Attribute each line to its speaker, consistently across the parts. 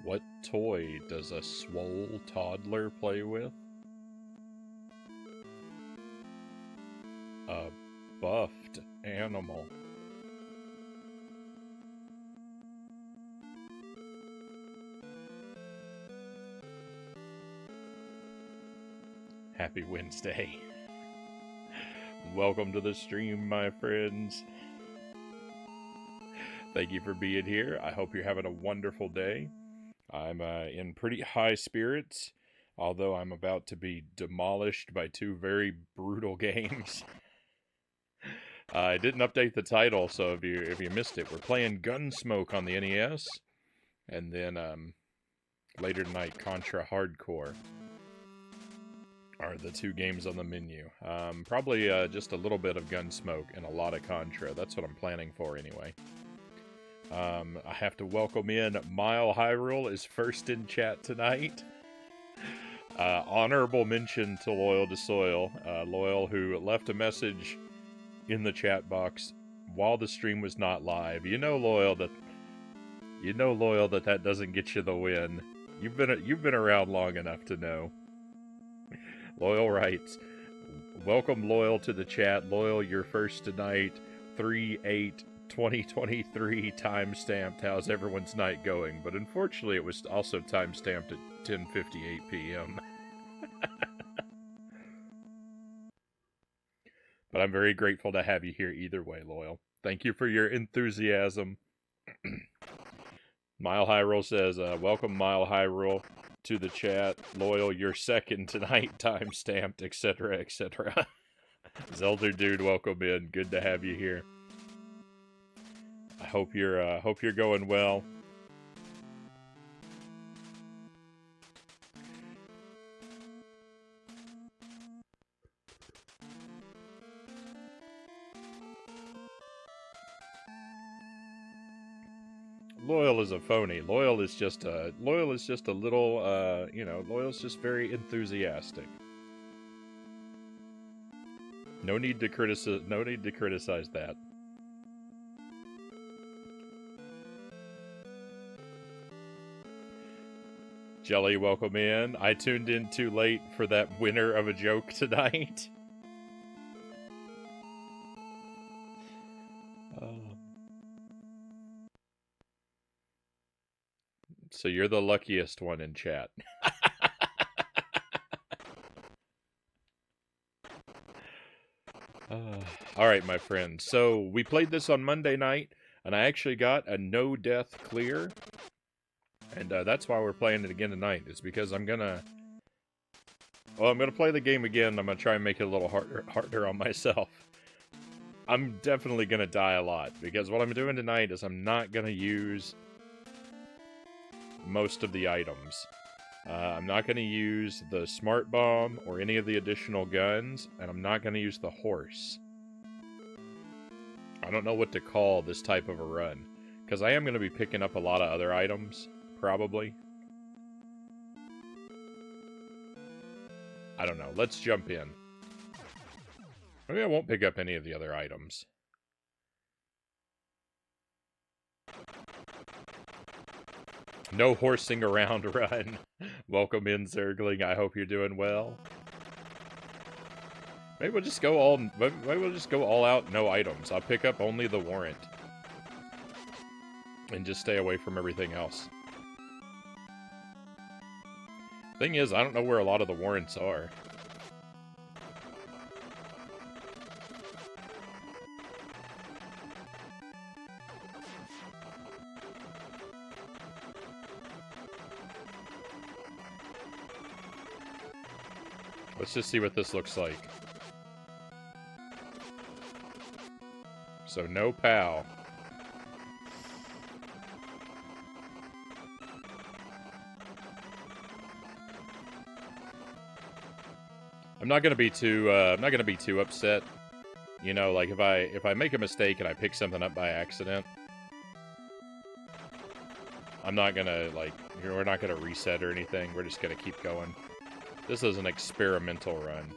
Speaker 1: What toy does a swole toddler play with? A buffed animal. Happy Wednesday. Welcome to the stream, my friends. Thank you for being here. I hope you're having a wonderful day. I'm in pretty high spirits, although I'm about to be demolished by two very brutal games. I didn't update the title, so if you missed it, we're playing Gun.Smoke on the NES, and then later tonight, Contra Hardcore are the two games on the menu. Probably just a little bit of Gun.Smoke and a lot of Contra. That's what I'm planning for anyway. I have to welcome in Mile Hyrule is first in chat tonight. Honorable mention to Loyal to Soil. Loyal, who left a message in the chat box while the stream was not live. You know, Loyal, that doesn't get you the win. You've been around long enough to know. Loyal writes, welcome Loyal to the chat. Loyal, you're first tonight. 3/8/2023 time-stamped. How's everyone's night going? But unfortunately, it was also time-stamped at 10:58 p.m. But I'm very grateful to have you here either way, Loyal. Thank you for your enthusiasm. Mile Hyrule says, welcome Mile Hyrule to the chat. Loyal, you're second tonight, time-stamped, etc., etc. Zelda Dude, welcome in. Good to have you here. I hope you're going well. Loyal is a phony. Loyal is just a little, Loyal's just very enthusiastic. No need to criticize that. Jelly, welcome in. I tuned in too late for that winner of a joke tonight. So you're the luckiest one in chat. Alright, my friend. So we played this on Monday night, and I actually got a no-death clear. And that's why we're playing it again tonight. It's because I'm gonna play the game again. I'm gonna try and make it a little harder on myself. I'm definitely gonna die a lot, because what I'm doing tonight is I'm not gonna use most of the items. I'm not going to use the smart bomb or any of the additional guns, and I'm not going to use the horse. I don't know what to call this type of a run, because I am going to be picking up a lot of other items, probably. I don't know. Let's jump in. Maybe I won't pick up any of the other items. No horsing around run. Welcome in, Zergling. I hope you're doing well. Maybe we'll just go all out, no items. I'll pick up only the warrant. And just stay away from everything else. Thing is, I don't know where a lot of the warrants are. Let's just see what this looks like. So, no POW. I'm not gonna be too upset. You know, like if I make a mistake and I pick something up by accident, I'm not gonna we're not gonna reset or anything. We're just gonna keep going. This is an experimental run.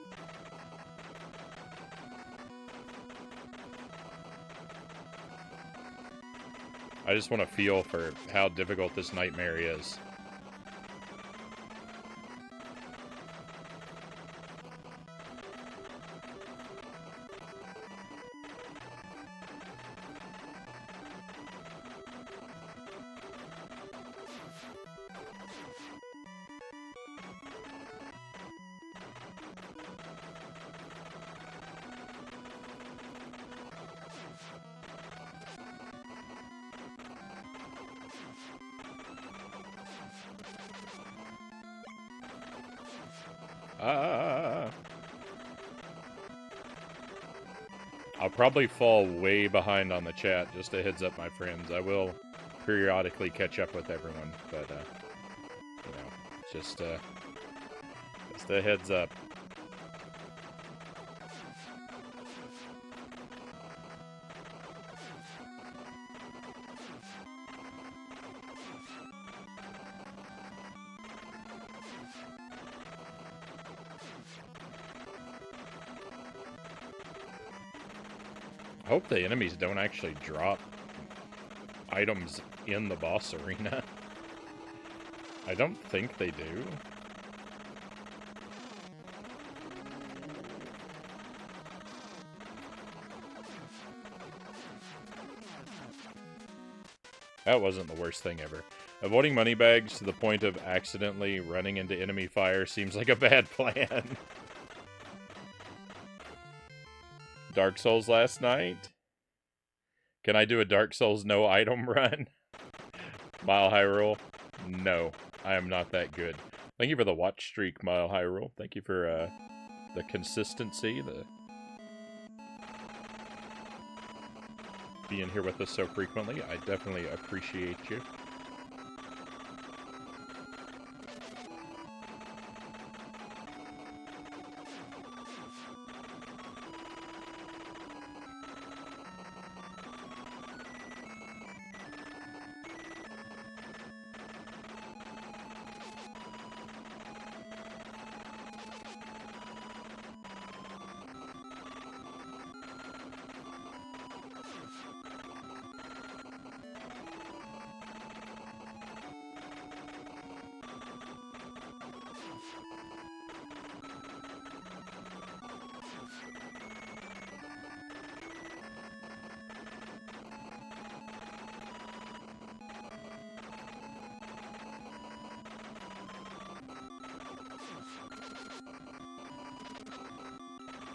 Speaker 1: I just want to feel for how difficult this nightmare is. I'll probably fall way behind on the chat, just a heads up, my friends. I will periodically catch up with everyone, but, you know, just a heads up. I hope the enemies don't actually drop items in the boss arena. I don't think they do. That wasn't the worst thing ever. Avoiding money bags to the point of accidentally running into enemy fire seems like a bad plan. Dark Souls last night? Can I do a Dark Souls no item run? Mile Hyrule? No, I am not that good. Thank you for the watch streak, Mile Hyrule. Thank you for the consistency, the being here with us so frequently. I definitely appreciate you.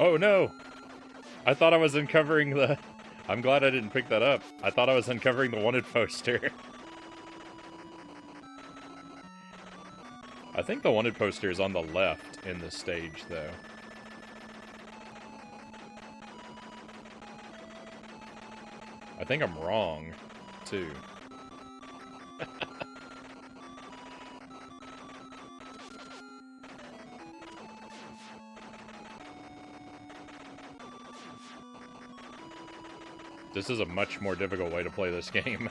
Speaker 1: Oh no! I thought I was uncovering the... I'm glad I didn't pick that up. I thought I was uncovering the wanted poster. I think the wanted poster is on the left in the stage, though. I think I'm wrong, too. This is a much more difficult way to play this game.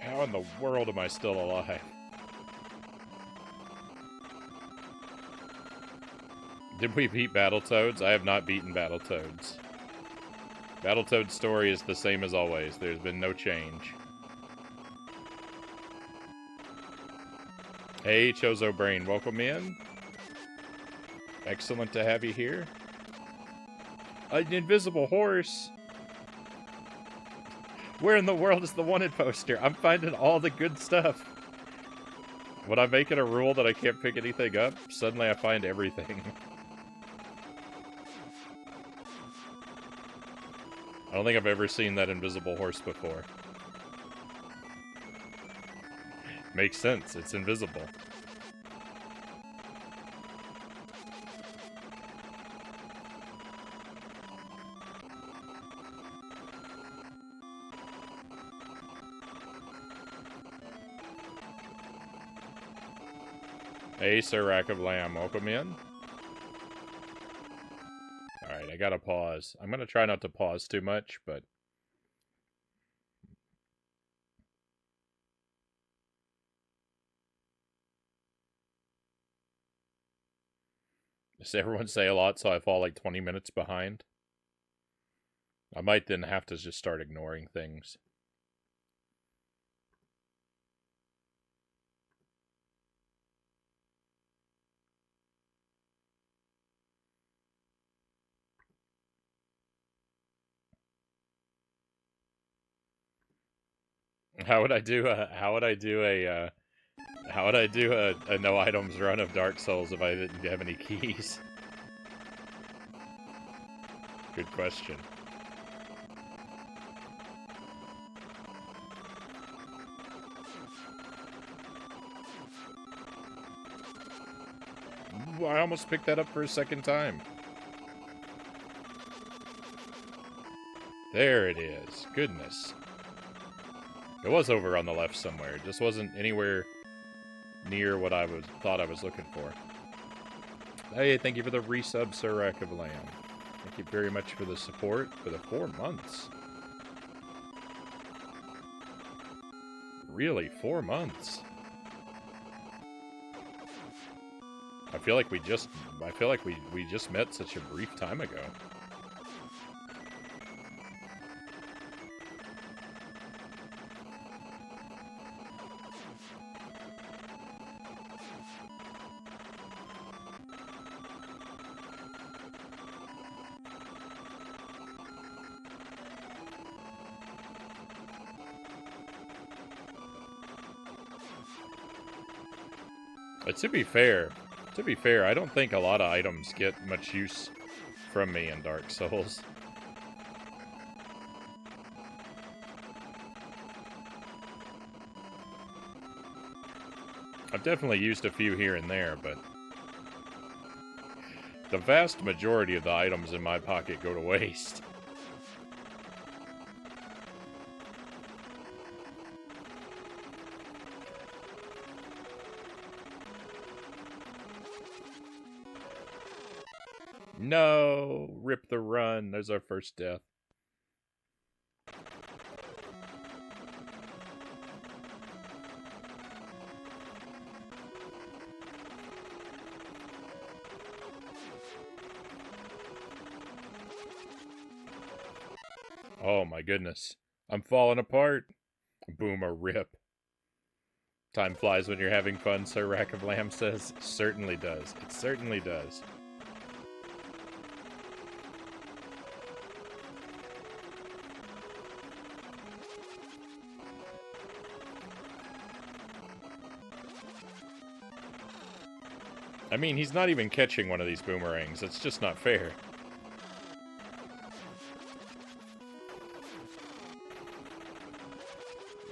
Speaker 1: How in the world am I still alive? Did we beat Battletoads? I have not beaten Battletoads. Battletoads' story is the same as always. There's been no change. Hey, Chozo Brain, welcome in. Excellent to have you here. An invisible horse. Where in the world is the wanted poster? I'm finding all the good stuff. When I make it a rule that I can't pick anything up, suddenly I find everything. I don't think I've ever seen that invisible horse before. Makes sense, it's invisible. Hey, Sir Rack of Lamb, welcome in. Alright, I gotta pause. I'm gonna try not to pause too much, but... Does everyone say a lot so I fall like 20 minutes behind? I might then have to just start ignoring things. How would I do a no items run of Dark Souls if I didn't have any keys? Good question. Ooh, I almost picked that up for a second time. There it is. Goodness. It was over on the left somewhere. It just wasn't anywhere near what I thought I was looking for. Hey, thank you for the resub, Sir Rack of Lamb. Thank you very much for the support for the 4 months. Really, 4 months? I feel like we just met such a brief time ago. But to be fair, I don't think a lot of items get much use from me in Dark Souls. I've definitely used a few here and there, but the vast majority of the items in my pocket go to waste. No! Rip the run. There's our first death. Oh my goodness. I'm falling apart. Boomer rip. Time flies when you're having fun, Sir Rack of Lamb says. Certainly does. It certainly does. I mean, he's not even catching one of these boomerangs. It's just not fair.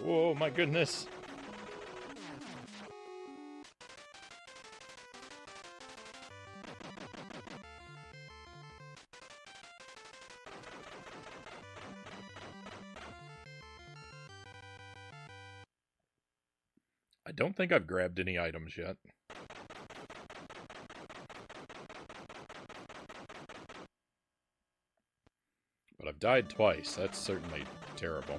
Speaker 1: Whoa, my goodness. I don't think I've grabbed any items yet. But I've died twice. That's certainly terrible.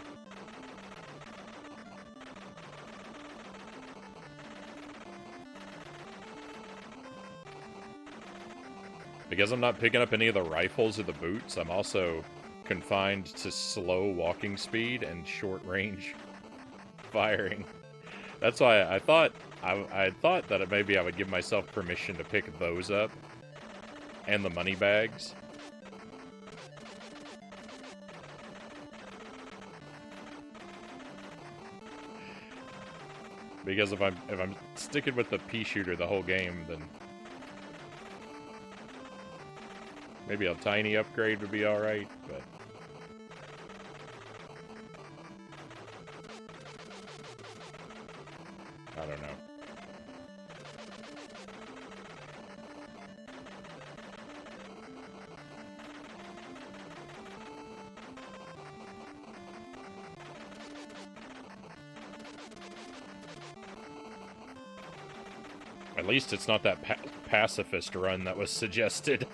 Speaker 1: Because I'm not picking up any of the rifles or the boots, I'm also confined to slow walking speed and short range firing. That's why I thought that maybe I would give myself permission to pick those up and the money bags. Because if I'm sticking with the pea shooter the whole game, then maybe a tiny upgrade would be alright, but I don't know. At least it's not that pacifist run that was suggested.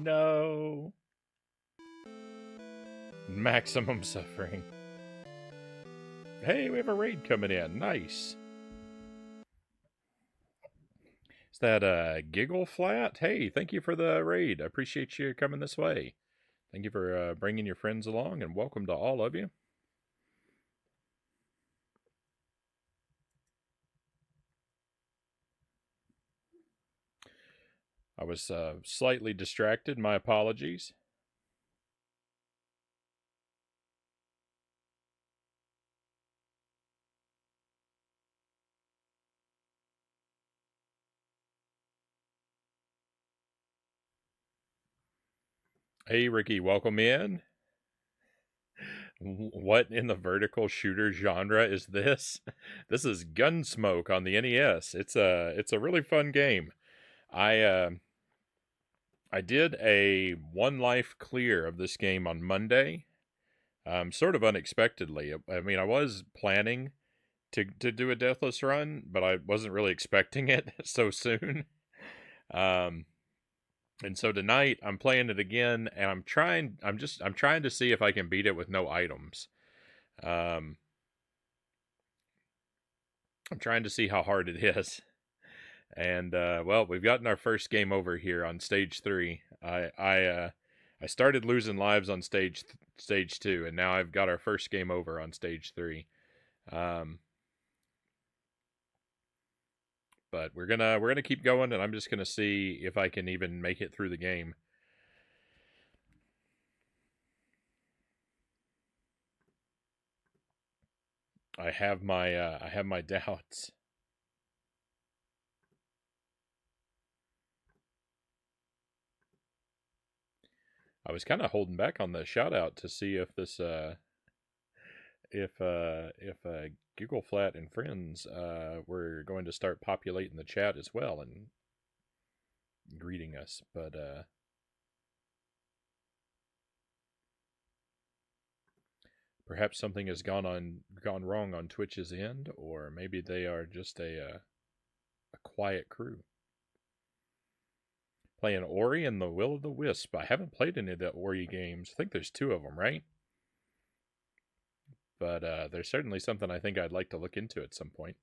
Speaker 1: No. Maximum suffering. Hey, we have a raid coming in. Nice. Is that Giggle Flat? Hey, thank you for the raid. I appreciate you coming this way. Thank you for bringing your friends along, and welcome to all of you. I was slightly distracted. My apologies. Hey, Ricky, welcome in. What in the vertical shooter genre is this? This is Gun.Smoke on the NES. It's a really fun game. I did a one life clear of this game on Monday, sort of unexpectedly. I mean, I was planning to do a deathless run, but I wasn't really expecting it so soon. And so tonight I'm playing it again, and I'm trying to see if I can beat it with no items. I'm trying to see how hard it is. And well, we've gotten our first game over here on stage 3. I started losing lives on stage 2, and now I've got our first game over on stage 3. But we're gonna keep going, and I'm just gonna see if I can even make it through the game. I have my doubts. I was kind of holding back on the shout out to see if this if Giggle Flat and friends were going to start populating the chat as well and greeting us, but perhaps something has gone wrong on Twitch's end, or maybe they are just a quiet crew. Playing Ori and the Will of the Wisp. I haven't played any of the Ori games. I think there's 2 of them, right? But there's certainly something I think I'd like to look into at some point.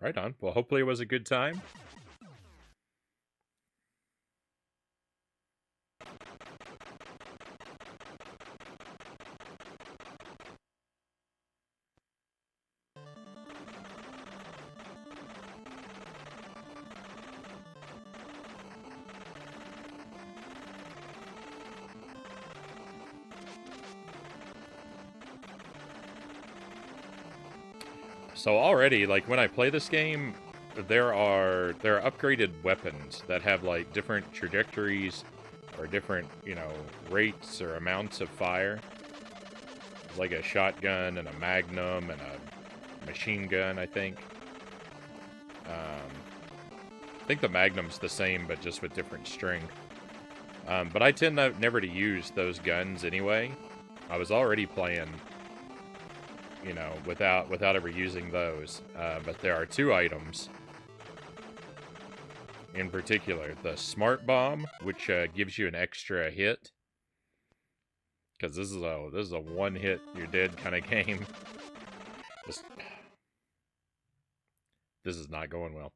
Speaker 1: Right on. Well, hopefully it was a good time. So already, like, when I play this game, there are upgraded weapons that have like different trajectories or different, rates or amounts of fire. Like a shotgun and a magnum and a machine gun, I think. I think the magnum's the same, but just with different strength. But I tend never to use those guns anyway. I was already playing, without ever using those. But there are 2 items in particular. The Smart Bomb, which gives you an extra hit. Because this is a one-hit, you're dead kind of game. This is not going well.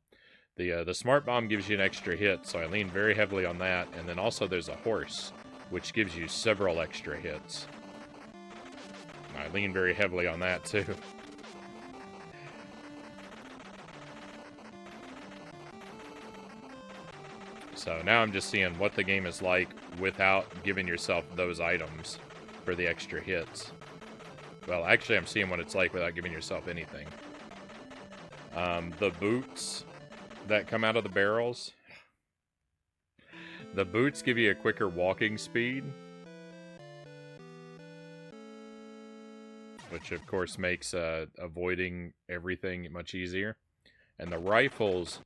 Speaker 1: The Smart Bomb gives you an extra hit, so I lean very heavily on that. And then also there's a horse, which gives you several extra hits. I lean very heavily on that too. So now I'm just seeing what the game is like without giving yourself those items for the extra hits. Well, actually I'm seeing what it's like without giving yourself anything. The boots that come out of the barrels. The boots give you a quicker walking speed, which of course makes avoiding everything much easier. And the rifles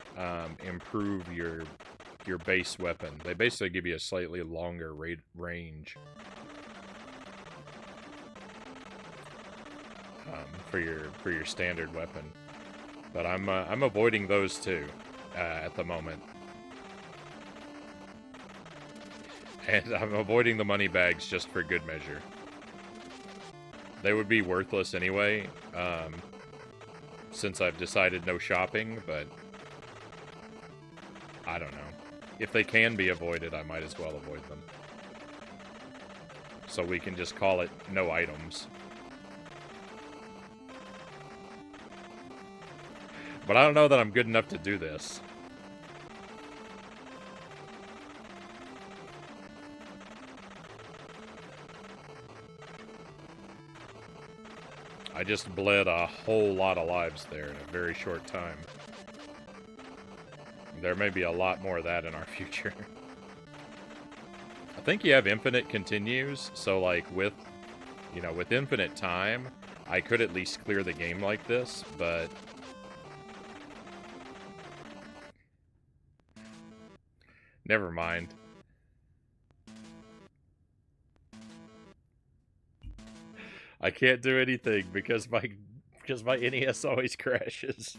Speaker 1: improve your base weapon. They basically give you a slightly longer range for your standard weapon. But I'm avoiding those 2 at the moment. And I'm avoiding the money bags just for good measure. They would be worthless anyway, since I've decided no shopping, but I don't know. If they can be avoided, I might as well avoid them. So we can just call it no items. But I don't know that I'm good enough to do this. I just bled a whole lot of lives there in a very short time. There may be a lot more of that in our future. I think you have infinite continues, so like with infinite time, I could at least clear the game like this, but never mind. I can't do anything because my NES always crashes.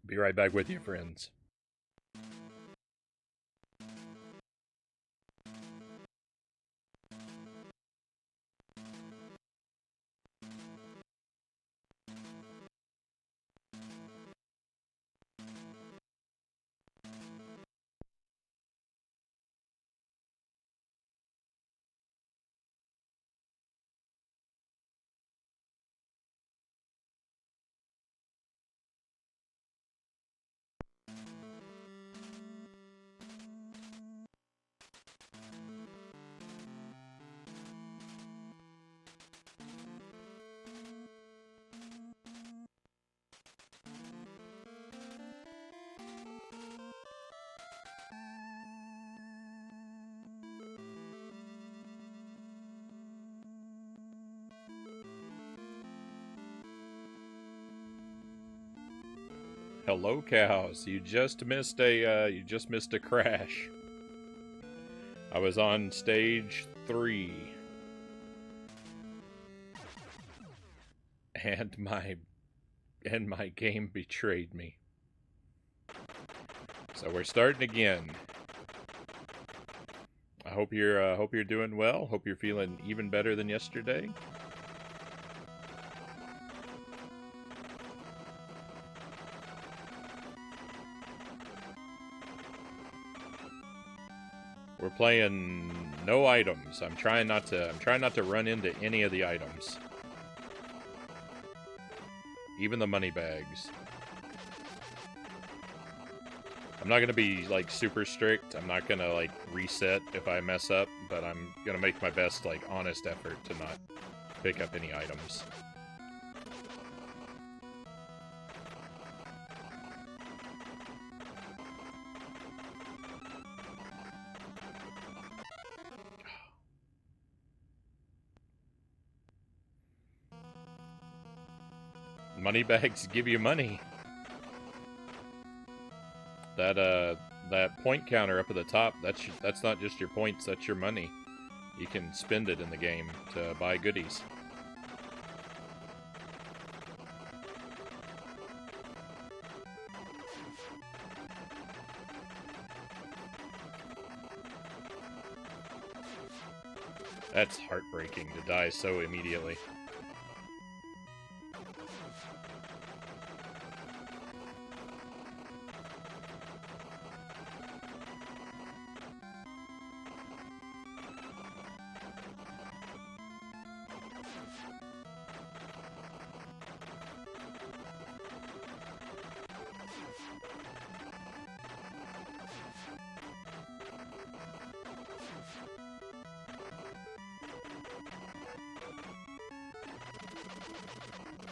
Speaker 1: Be right back with you, friends. Hello, cows. You just missed a crash. I was on stage 3. And my game betrayed me. So we're starting again. I hope you're doing well. Hope you're feeling even better than yesterday. We're playing no items. I'm trying not to run into any of the items. Even the money bags. I'm not gonna be like super strict. I'm not gonna like reset if I mess up, but I'm gonna make my best like honest effort to not pick up any items. Money bags give you money. That point counter up at the top, that's not just your points, that's your money. You can spend it in the game to buy goodies. That's heartbreaking to die so immediately.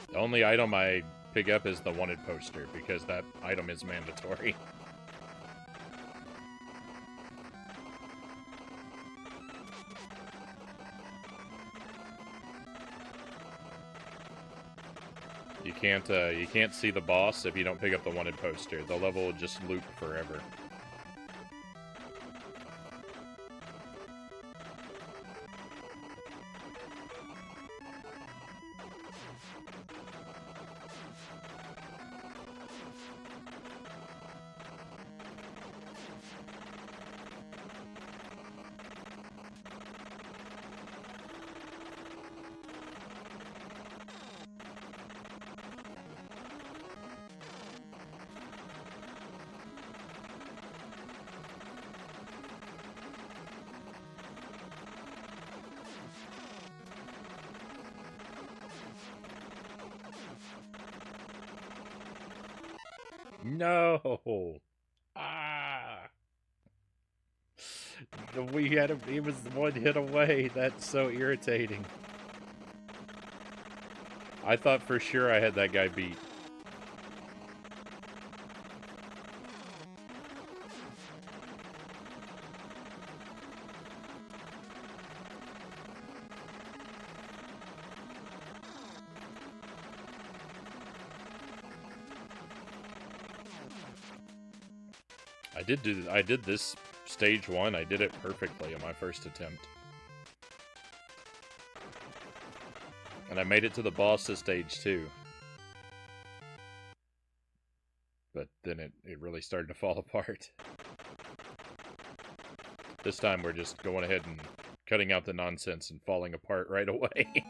Speaker 1: The only item I pick up is the wanted poster, because that item is mandatory. You can't see the boss if you don't pick up the wanted poster. The level will just loop forever. No. Ah. We had him. He was one hit away. That's so irritating. I thought for sure I had that guy beat. I did this stage 1. I did it perfectly on my first attempt. And I made it to the boss of stage 2. But then it really started to fall apart. This time we're just going ahead and cutting out the nonsense and falling apart right away.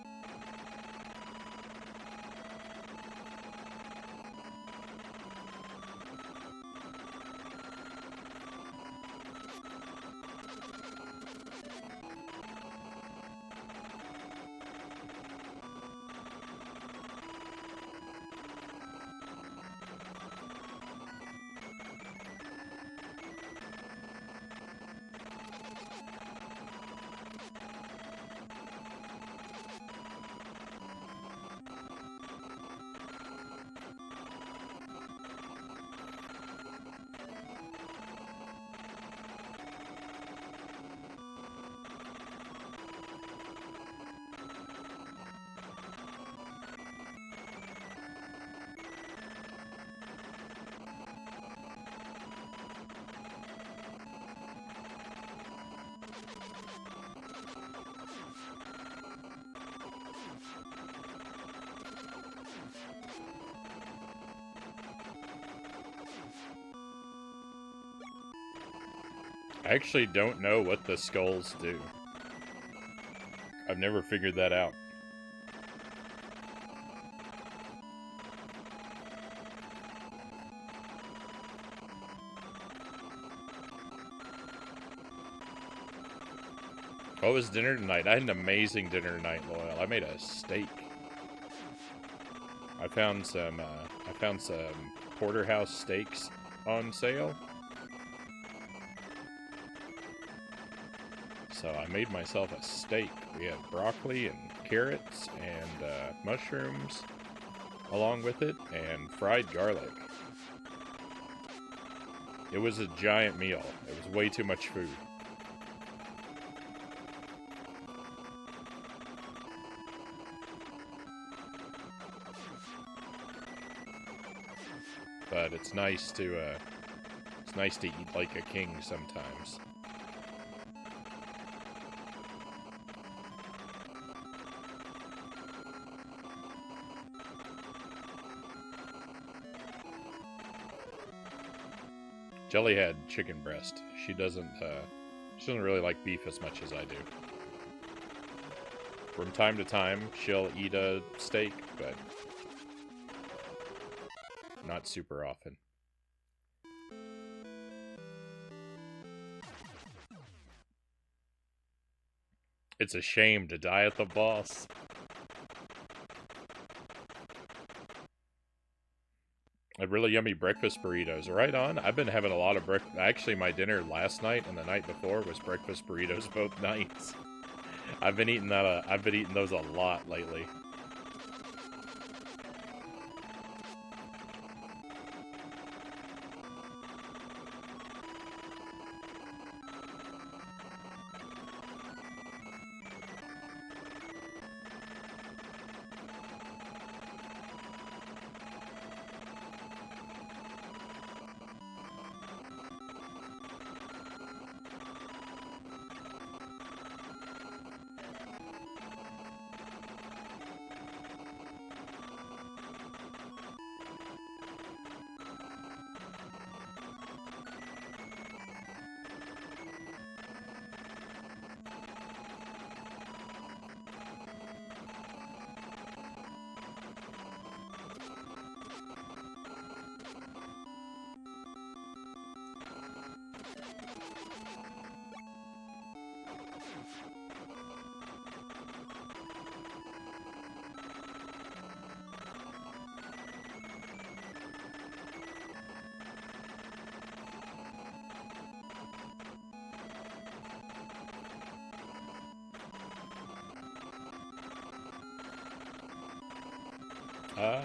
Speaker 1: I actually don't know what the skulls do. I've never figured that out. What was dinner tonight? I had an amazing dinner tonight, Loyal. I made a steak. I found some porterhouse steaks on sale. So I made myself a steak. We had broccoli and carrots and mushrooms along with it, and fried garlic. It was a giant meal. It was way too much food. But it's nice to eat like a king sometimes. Jelly had chicken breast. She doesn't really like beef as much as I do. From time to time, she'll eat a steak, but not super often. It's a shame to die at the boss. A really yummy breakfast burritos. Right on. I've been having a lot of breakfast. Actually, my dinner last night and the night before was breakfast burritos both nights. I've been eating those a lot lately.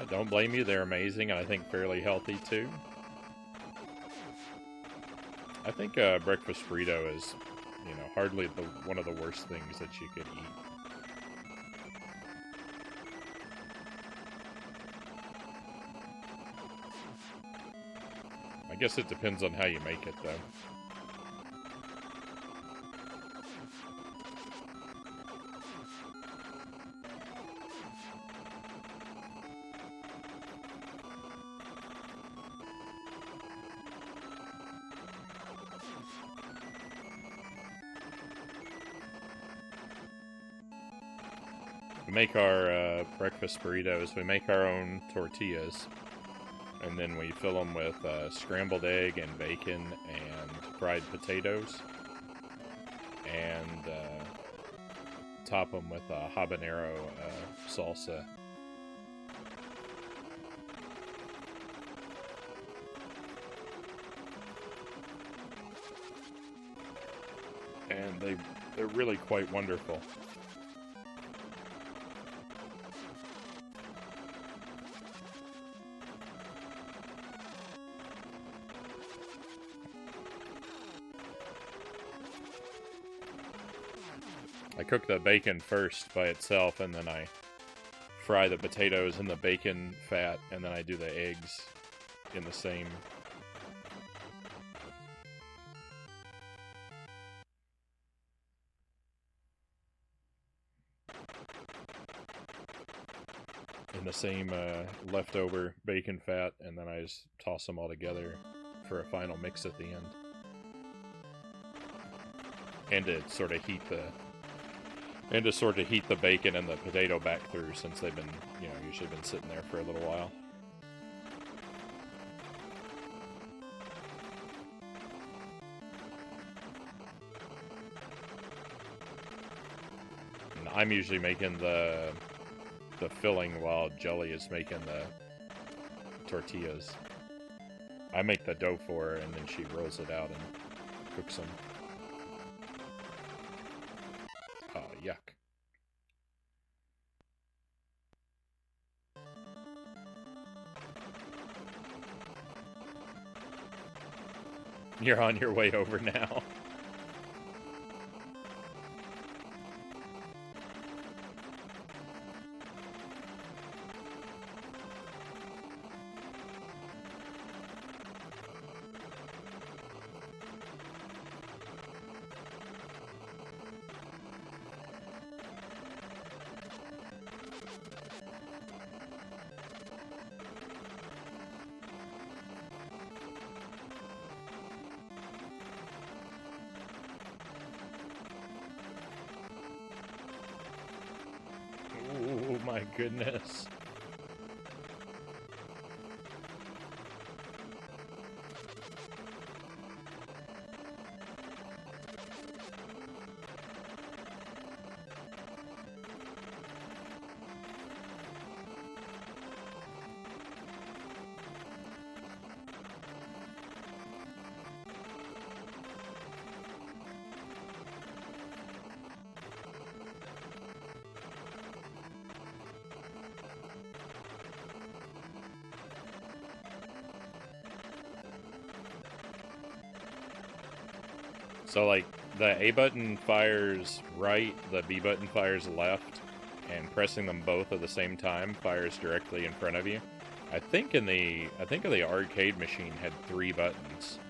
Speaker 1: Don't blame you. They're amazing, and I think fairly healthy too. I think breakfast burrito is, hardly one of the worst things that you could eat. I guess it depends on how you make it, though. We make our breakfast burritos. We make our own tortillas. And then we fill them with scrambled egg and bacon and fried potatoes. And top them with a habanero salsa. And they're really quite wonderful. I cook the bacon first by itself, and then I fry the potatoes in the bacon fat, and then I do the eggs in the same. Leftover bacon fat, and then I just toss them all together for a final mix at the end. And to sort of heat the bacon and the potato back through, since they've been, usually been sitting there for a little while. And I'm usually making the filling while Jelly is making the tortillas. I make the dough for her, and then she rolls it out and cooks them. Oh, yuck. You're on your way over now. Oh my goodness. So, like, the A button fires right, the B button fires left, and pressing them both at the same time fires directly in front of you. I think the arcade machine had 3 buttons.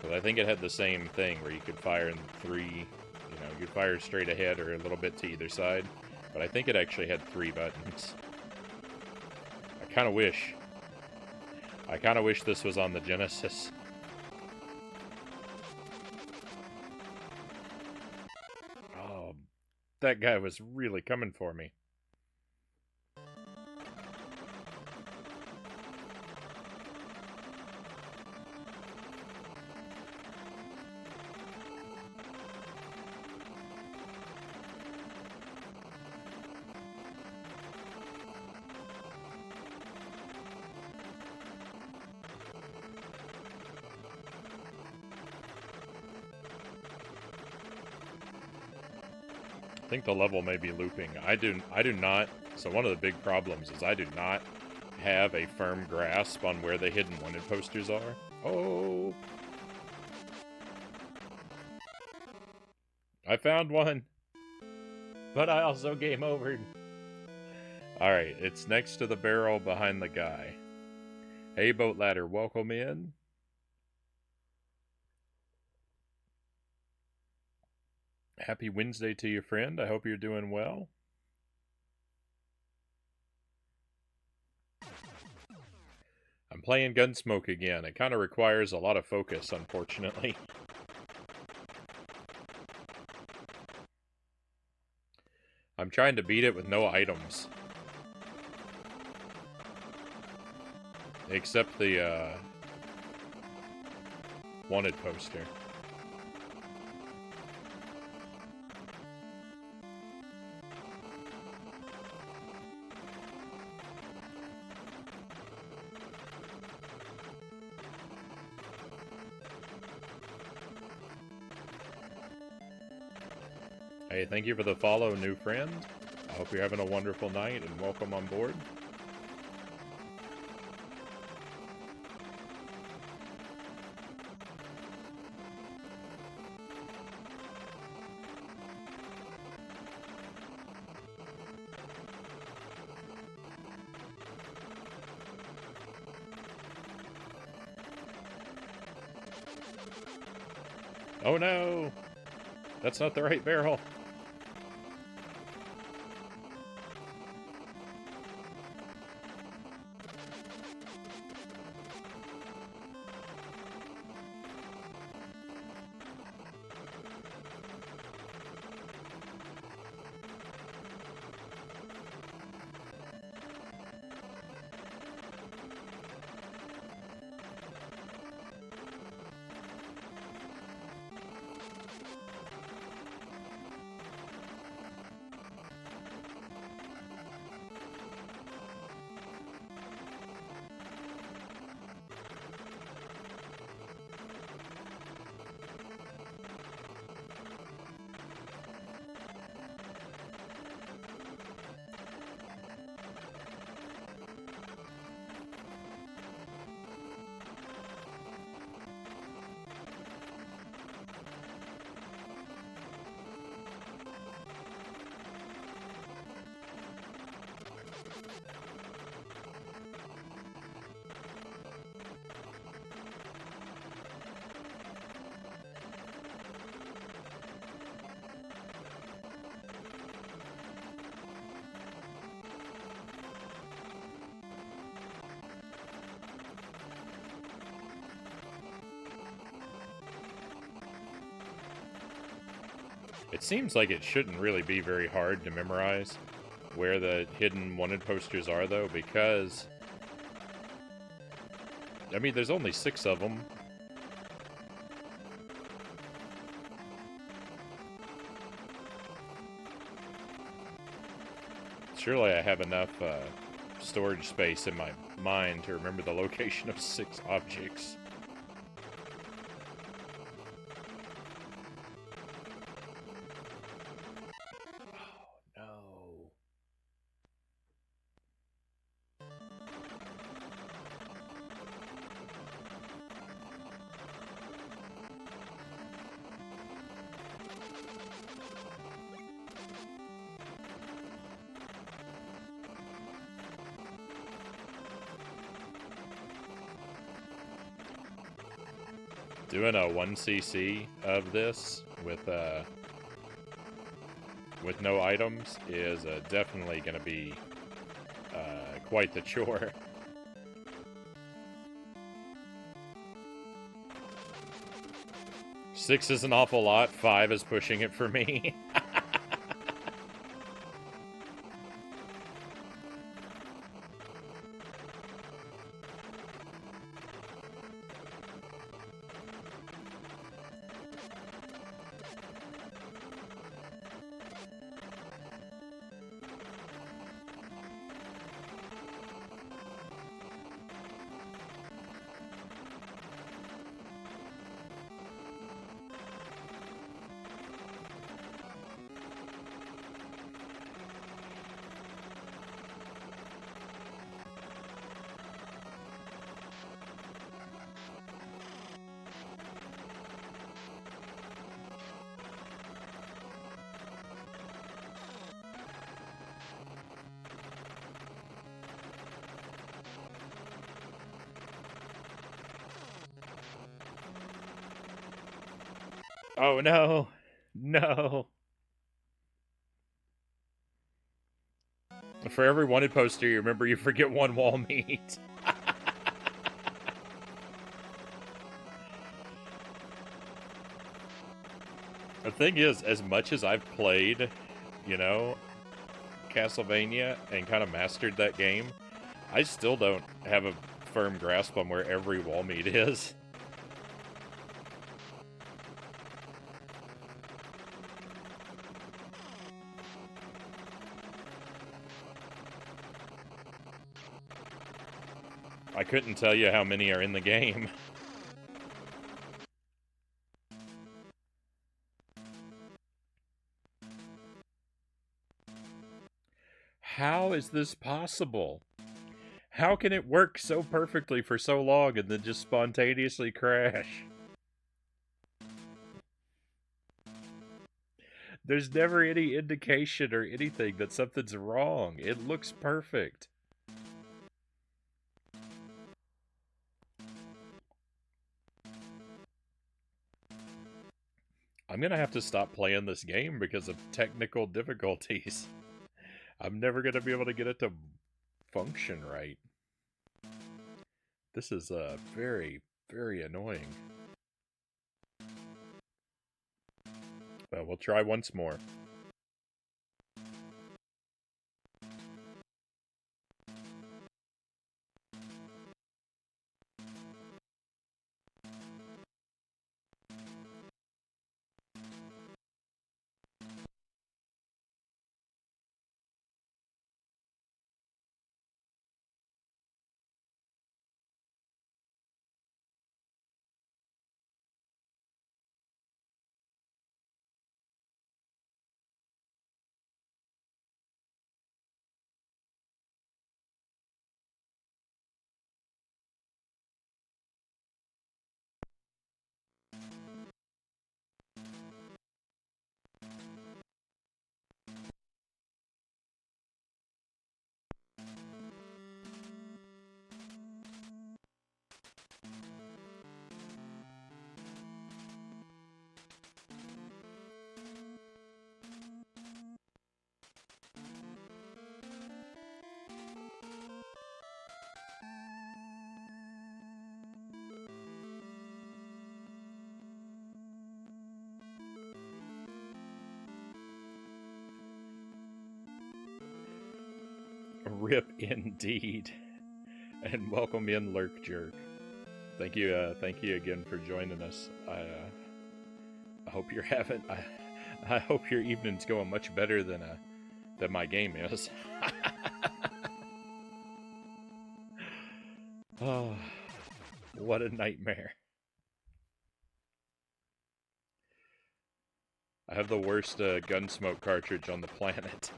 Speaker 1: But I think it had the same thing where you could fire in 3, you could fire straight ahead or a little bit to either side. But I think it actually had 3 buttons. I kind of wish this was on the Genesis. That guy was really coming for me. I think the level may be looping. I do not So one of the big problems is I do not have a firm grasp on where the hidden wanted posters are. Oh! I found one! But I also game overed. Alright, it's next to the barrel behind the guy. Hey, Boat Ladder, welcome in. Happy Wednesday to you, friend. I hope you're doing well. I'm playing Gun.Smoke again. It kind of requires a lot of focus, unfortunately. I'm trying to beat it with no items. Except the, wanted poster. Hey, thank you for the follow, new friend. I hope you're having a wonderful night and welcome on board. Oh no! That's not the right barrel. It seems like it shouldn't really be very hard to memorize where the hidden wanted posters are, though, because... I mean, there's only 6 of them. Surely I have enough storage space in my mind to remember the location of 6 objects. Doing a 1cc of this with no items is definitely going to be quite the chore. Six is an awful lot. 5 is pushing it for me. Oh no. No. For every wanted poster, you remember you forget one wall meat. The thing is, as much as I've played, you know, Castlevania and kind of mastered that game, I still don't have a firm grasp on where every wall meat is. I couldn't tell you how many are in the game. How is this possible? How can it work so perfectly for so long and then just spontaneously crash? There's never any indication or anything that something's wrong. It looks perfect. I'm gonna have to stop playing this game because of technical difficulties. I'm never gonna be able to get it to function right. This is very, very annoying. Well, we'll try once more. Rip indeed. And welcome in, Lurk Jerk. Thank you again for joining us. I hope you're having. I hope your evening's going much better than my game is. Oh, what a nightmare! I have the worst Gun.Smoke cartridge on the planet.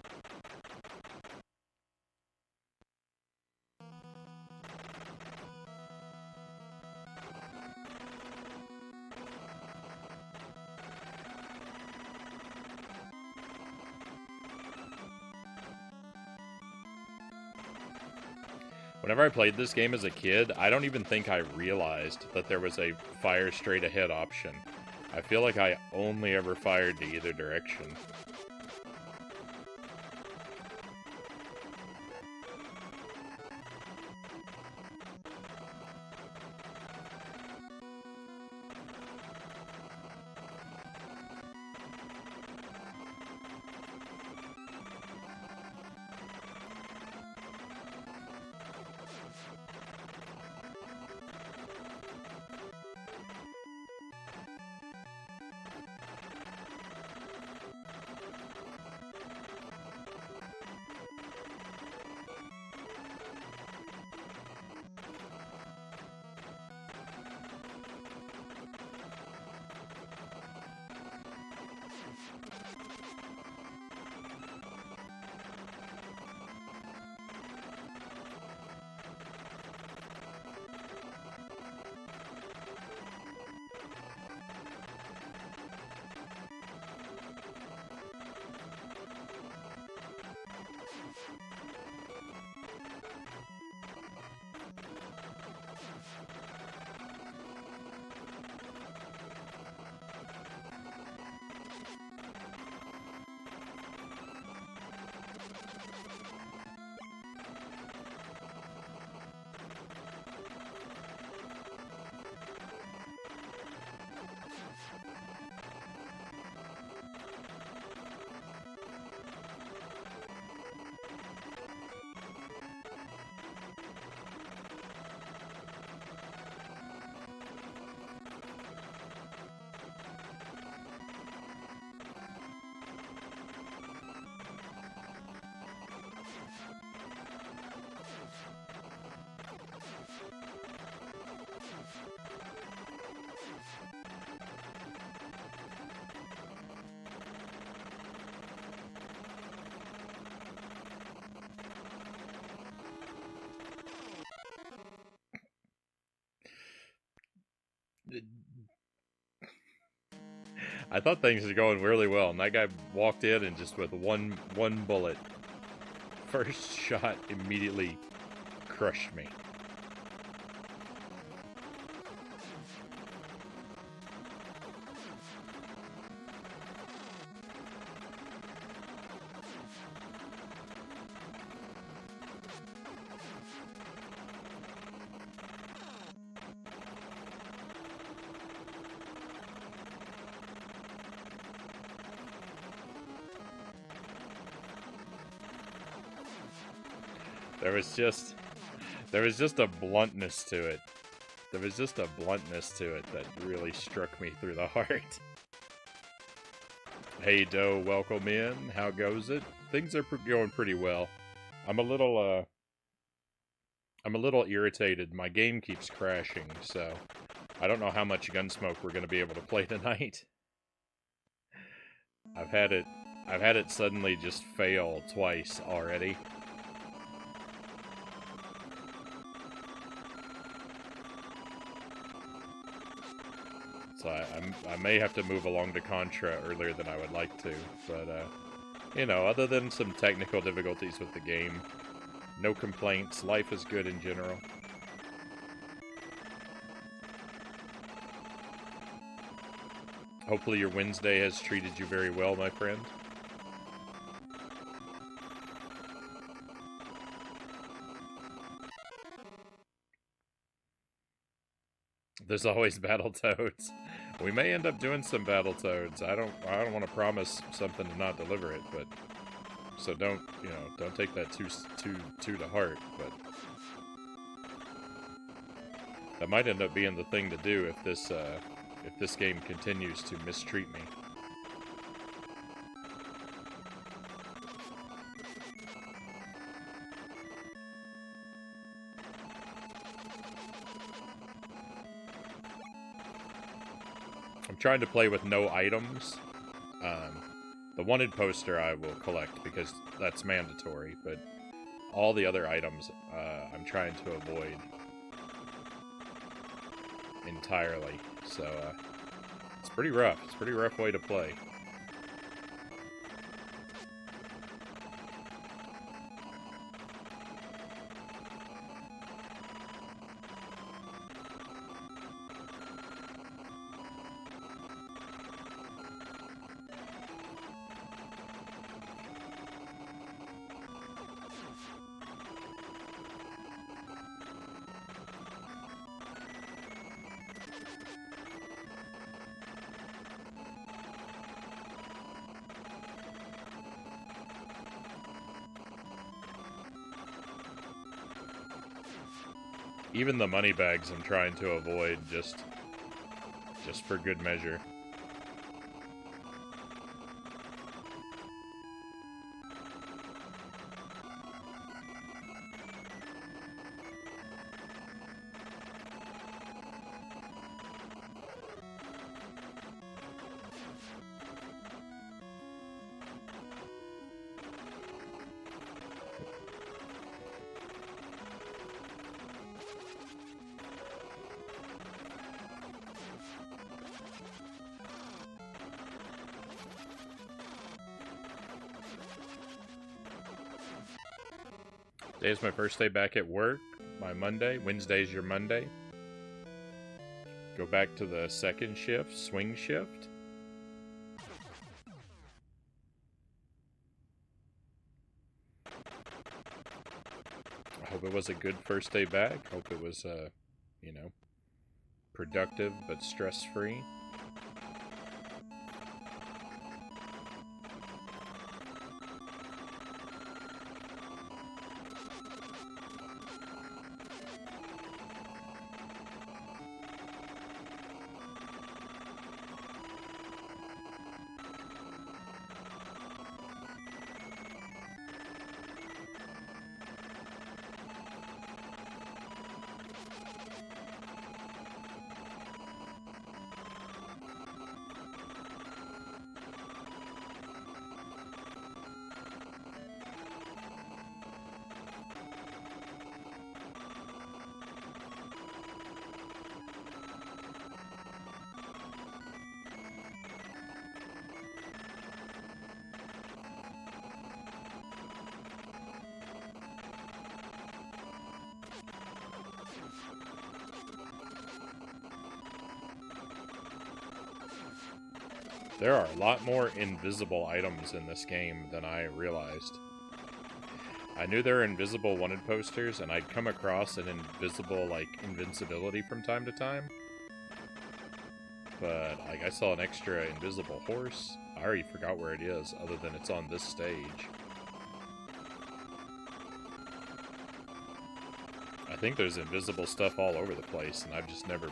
Speaker 1: Whenever I played this game as a kid, I don't even think I realized that there was a fire straight ahead option. I feel like I only ever fired to either direction. I thought things were going really well, and that guy walked in and just with one bullet, first shot immediately crushed me. There was just a bluntness to it. There was just a bluntness to it that really struck me through the heart. Hey Doe, welcome in. How goes it? Things are going pretty well. I'm a little irritated. My game keeps crashing, so I don't know how much Gun.Smoke we're going to be able to play tonight. I've had it suddenly just fail twice already. So I may have to move along to Contra earlier than I would like to, but, you know, other than some technical difficulties with the game, no complaints, life is good in general. Hopefully your Wednesday has treated you very well, my friend. There's always Battletoads. We may end up doing some Battletoads. I don't want to promise something and not deliver it, but so don't take that too to heart, but that might end up being the thing to do if this game continues to mistreat me. I'm trying to play with no items. The wanted poster I will collect because that's mandatory, but all the other items I'm trying to avoid entirely. So it's pretty rough. It's a pretty rough way to play. Even the money bags I'm trying to avoid just for good measure. Today's my first day back at work. My Monday. Wednesday's your Monday. Go back to the second shift, swing shift. I hope it was a good first day back. Hope it was, you know, productive but stress-free. There are a lot more invisible items in this game than I realized. I knew there were invisible wanted posters, and I'd come across an invisible, like, invincibility from time to time. But, like, I saw an extra invisible horse. I already forgot where it is, other than it's on this stage. I think there's invisible stuff all over the place, and I've just never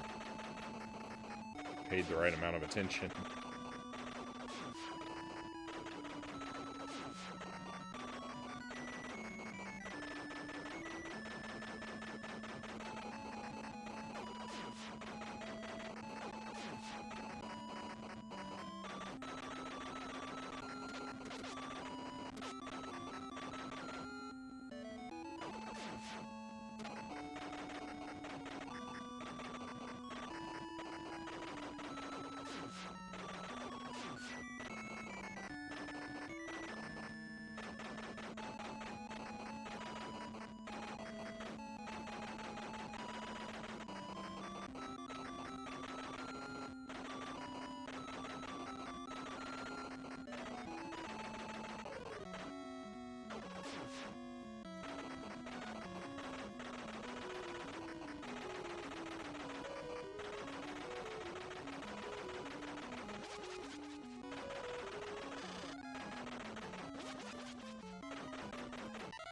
Speaker 1: paid the right amount of attention.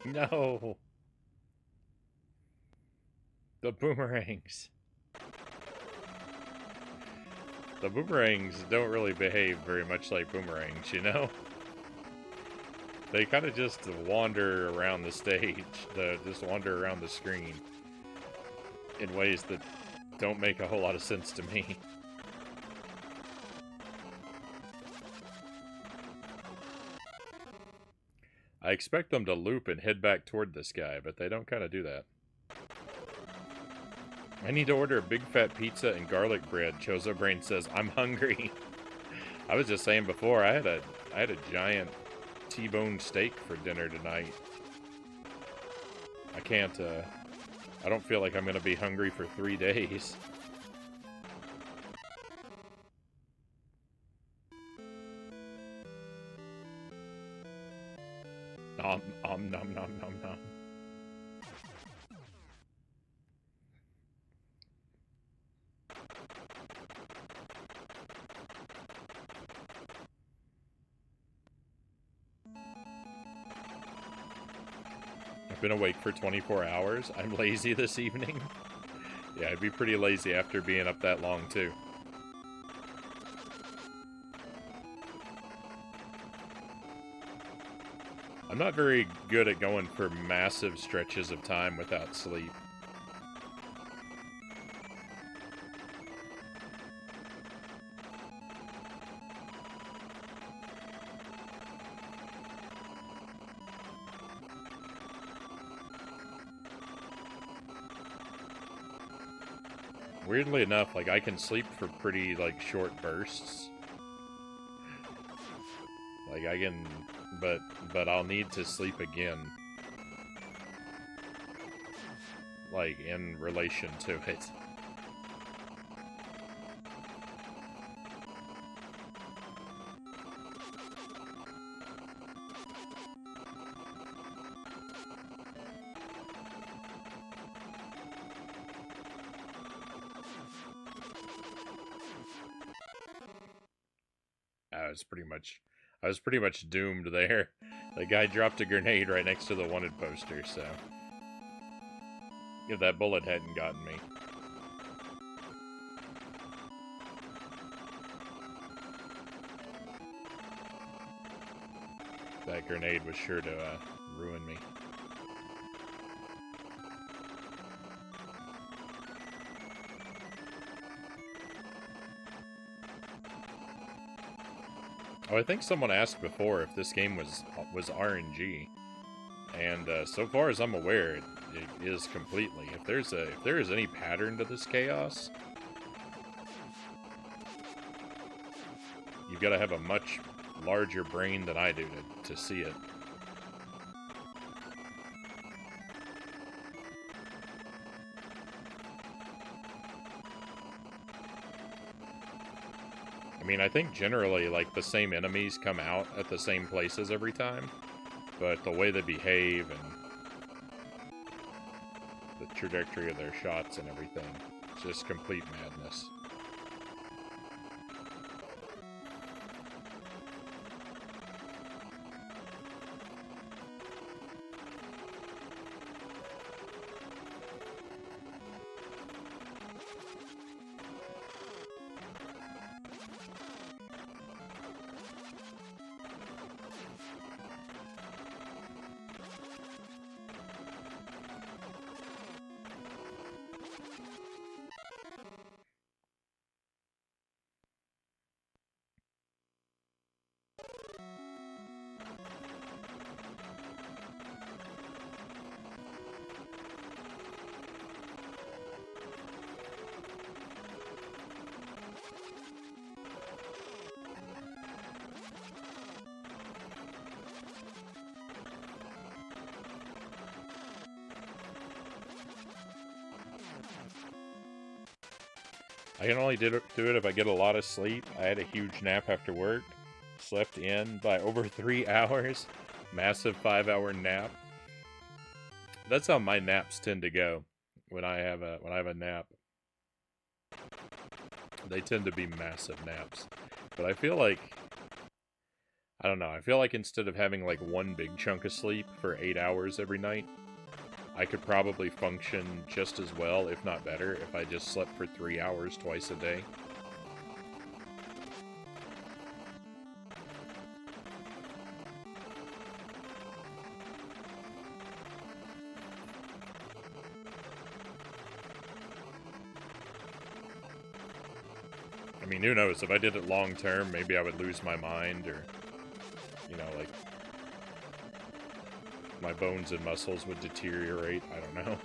Speaker 1: No! The boomerangs. The boomerangs don't really behave very much like boomerangs, you know? They kind of just wander around the stage, just wander around the screen in ways that don't make a whole lot of sense to me. I expect them to loop and head back toward this guy, but they don't kind of do that. I need to order a big fat pizza and garlic bread. Chozo Brain says, I'm hungry. I was just saying before, I had a giant T-bone steak for dinner tonight. I don't feel like I'm gonna be hungry for 3 days. Nom nom nom nom nom nom. I've been awake for 24 hours. I'm lazy this evening. Yeah, I'd be pretty lazy after being up that long, too. I'm not very good at going for massive stretches of time without sleep. Weirdly enough, like, I can sleep for pretty, like, short bursts. Like, I can... But I'll need to sleep again. Like, in relation to it. I was pretty much doomed there. The guy dropped a grenade right next to the wanted poster, so... If that bullet hadn't gotten me. That grenade was sure to ruin me. Oh, I think someone asked before if this game was RNG, and so far as I'm aware, it is completely. If there is any pattern to this chaos, you've got to have a much larger brain than I do to see it. I mean, I think generally, like, the same enemies come out at the same places every time, but the way they behave and the trajectory of their shots and everything, it's just complete madness. I can only do it if I get a lot of sleep. I had a huge nap after work. Slept in by over 3 hours. Massive 5-hour nap. That's how my naps tend to go when I have a nap. They tend to be massive naps. But I feel like, I don't know, I feel like instead of having like one big chunk of sleep for 8 hours every night, I could probably function just as well, if not better, if I just slept for 3 hours twice a day. I mean, who knows, if I did it long term, maybe I would lose my mind, or, you know, like, my bones and muscles would deteriorate, I don't know.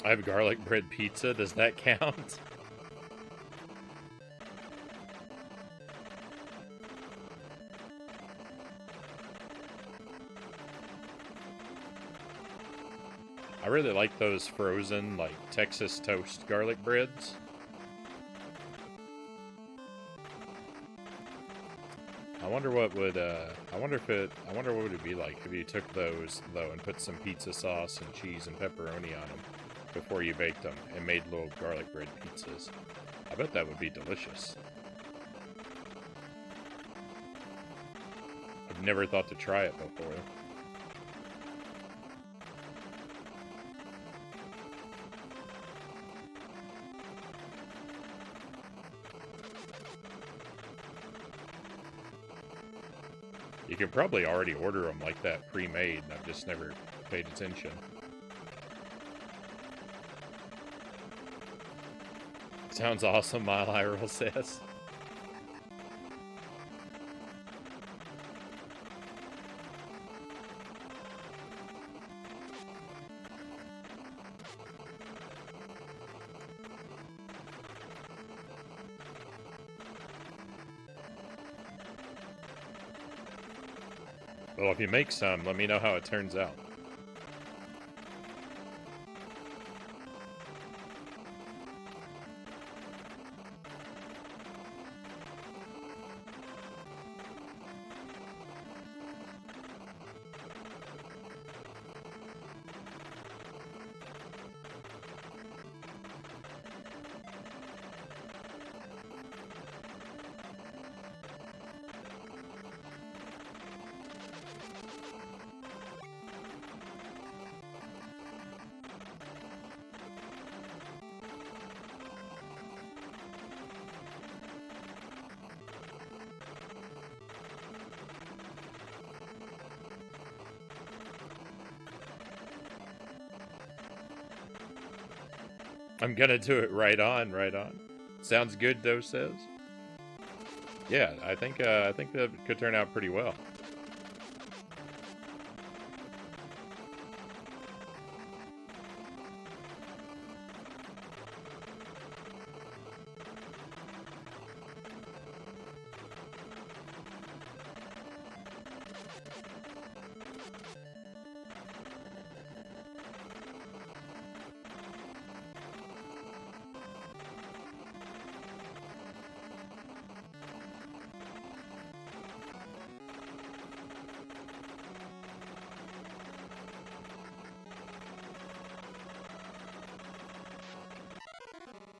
Speaker 1: I have garlic bread pizza, does that count? I really like those frozen, like, Texas toast garlic breads. I wonder what would, I wonder what would it be like if you took those, though, and put some pizza sauce and cheese and pepperoni on them before you baked them and made little garlic bread pizzas. I bet that would be delicious. I've never thought to try it before. You could probably already order them like that pre-made, I've just never paid attention. Sounds awesome, Mile High Roll says. Well, if you make some, let me know how it turns out. I'm gonna do it right on, right on. Sounds good, Doe says. Yeah, I think that could turn out pretty well.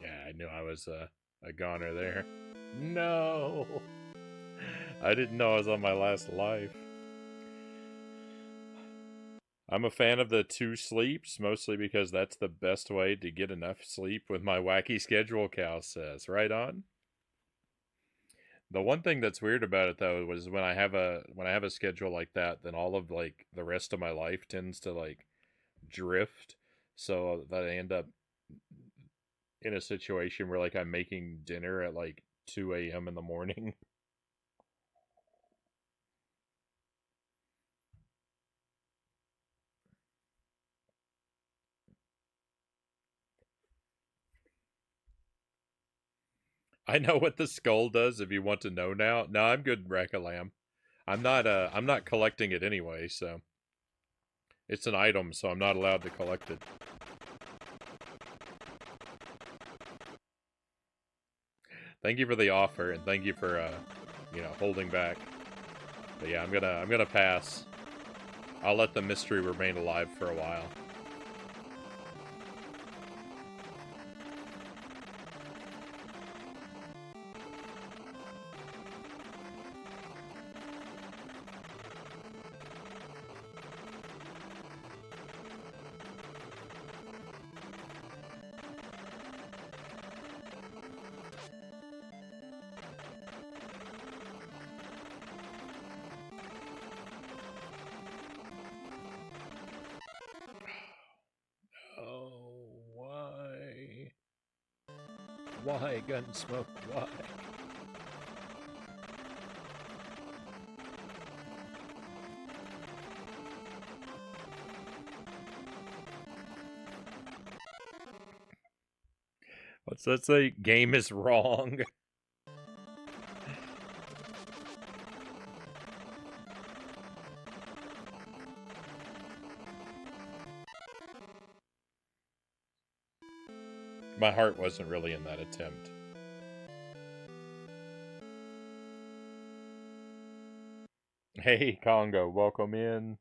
Speaker 1: Yeah, I knew I was a goner there. No! I didn't know I was on my last life. I'm a fan of the 2 sleeps, mostly because that's the best way to get enough sleep with my wacky schedule, Cal says. Right on? The one thing that's weird about it though was when I have a schedule like that, then all of like the rest of my life tends to like drift, so that I end up in a situation where like I'm making dinner at like 2 a.m. in the morning. I know what the skull does if you want to know now. No, I'm good, Rack-a-Lamb. I'm not collecting it anyway, so it's an item, so I'm not allowed to collect it. Thank you for the offer, and thank you for holding back. But yeah, I'm gonna pass. I'll let the mystery remain alive for a while. Oh, why? Why, Gun.Smoke? Why? What's that say? Game is wrong. My heart wasn't really in that attempt. Hey, Congo, welcome in.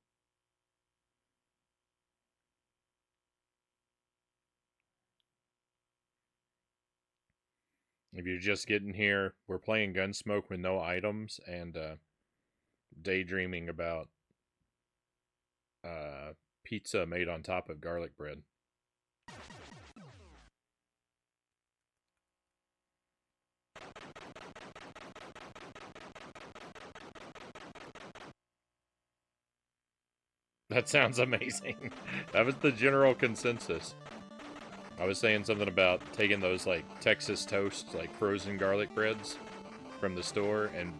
Speaker 1: If you're just getting here, we're playing Gun.Smoke with no items and daydreaming about pizza made on top of garlic bread. That sounds amazing. That was the general consensus. I was saying something about taking those like Texas toast, like frozen garlic breads from the store and,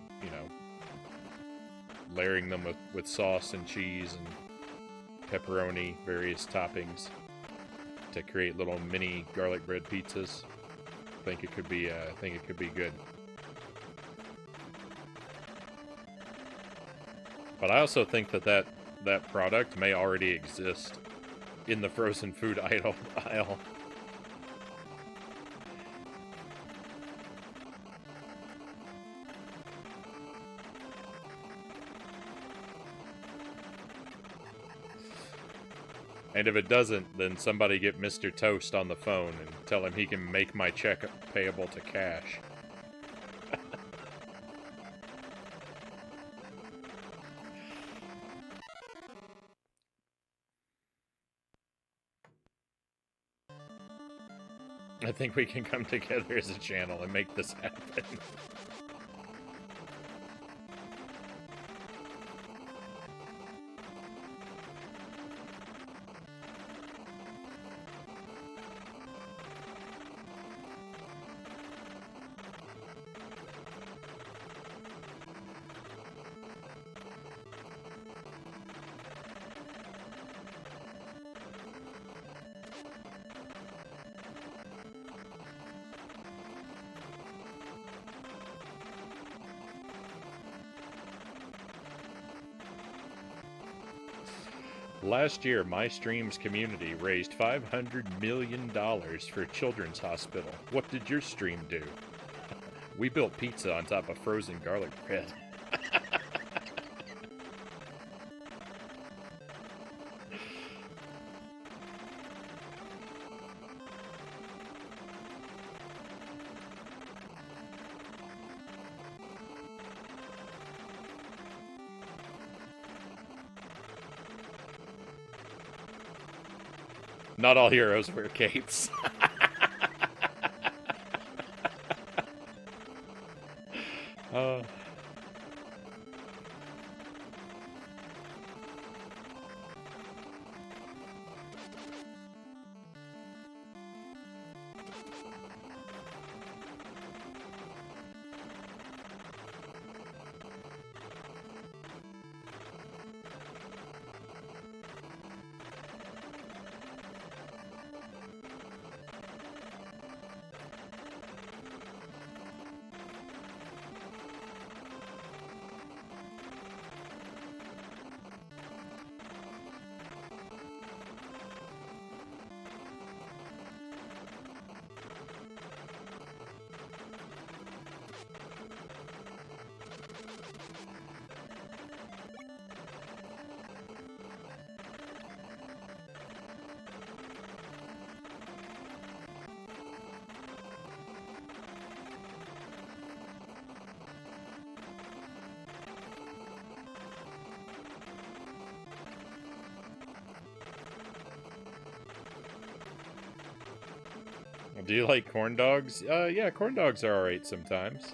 Speaker 1: layering them with sauce and cheese and pepperoni, various toppings to create little mini garlic bread pizzas. I think it could be good. But I also think that product may already exist in the frozen food aisle. And if it doesn't, then somebody get Mr. Toast on the phone and tell him he can make my check payable to cash. I think we can come together as a channel and make this happen. Last year, my stream's community raised $500 million for Children's Hospital. What did your stream do? We built pizza on top of frozen garlic bread. Not all heroes wear capes. uh, do you like corn dogs? Yeah, corn dogs are alright sometimes.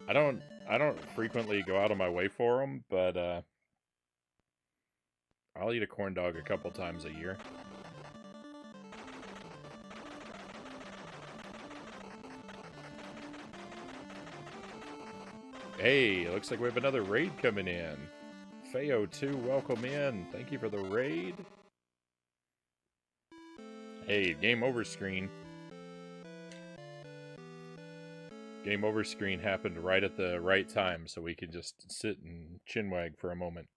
Speaker 1: I don't frequently go out of my way for them, but I'll eat a corn dog a couple times a year. Hey, looks like we have another raid coming in. Feo2, welcome in. Thank you for the raid. Hey, game over screen. Game over screen happened right at the right time, so we can just sit and chinwag for a moment.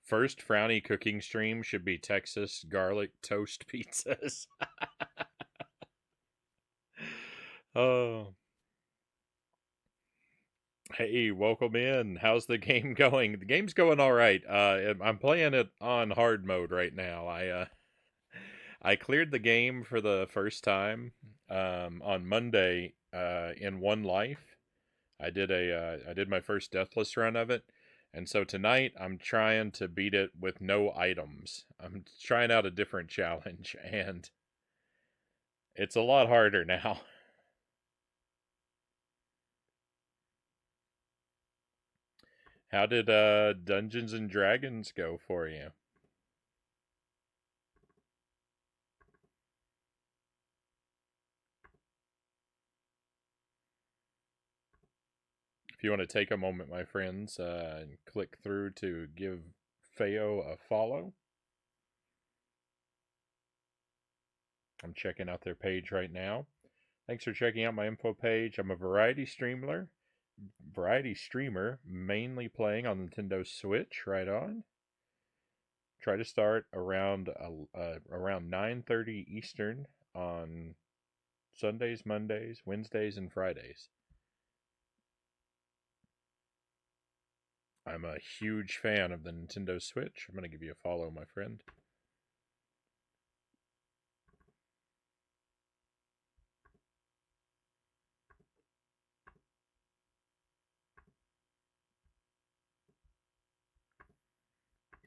Speaker 1: First Frownie cooking stream should be Texas garlic toast pizzas. Oh. Hey, welcome in. How's the game going? The game's going all right. I'm playing it on hard mode right now. I cleared the game for the first time on Monday in one life. I did my first deathless run of it, and so tonight I'm trying to beat it with no items. I'm trying out a different challenge, and it's a lot harder now. How did Dungeons and Dragons go for you? If you want to take a moment, my friends, and click through to give Feo a follow. I'm checking out their page right now. Thanks for checking out my info page. I'm a variety streamer, mainly playing on Nintendo Switch. Right on. Try to start around 9:30 Eastern on Sundays, Mondays, Wednesdays, and Fridays. I'm a huge fan of the Nintendo Switch. I'm going to give you a follow, my friend.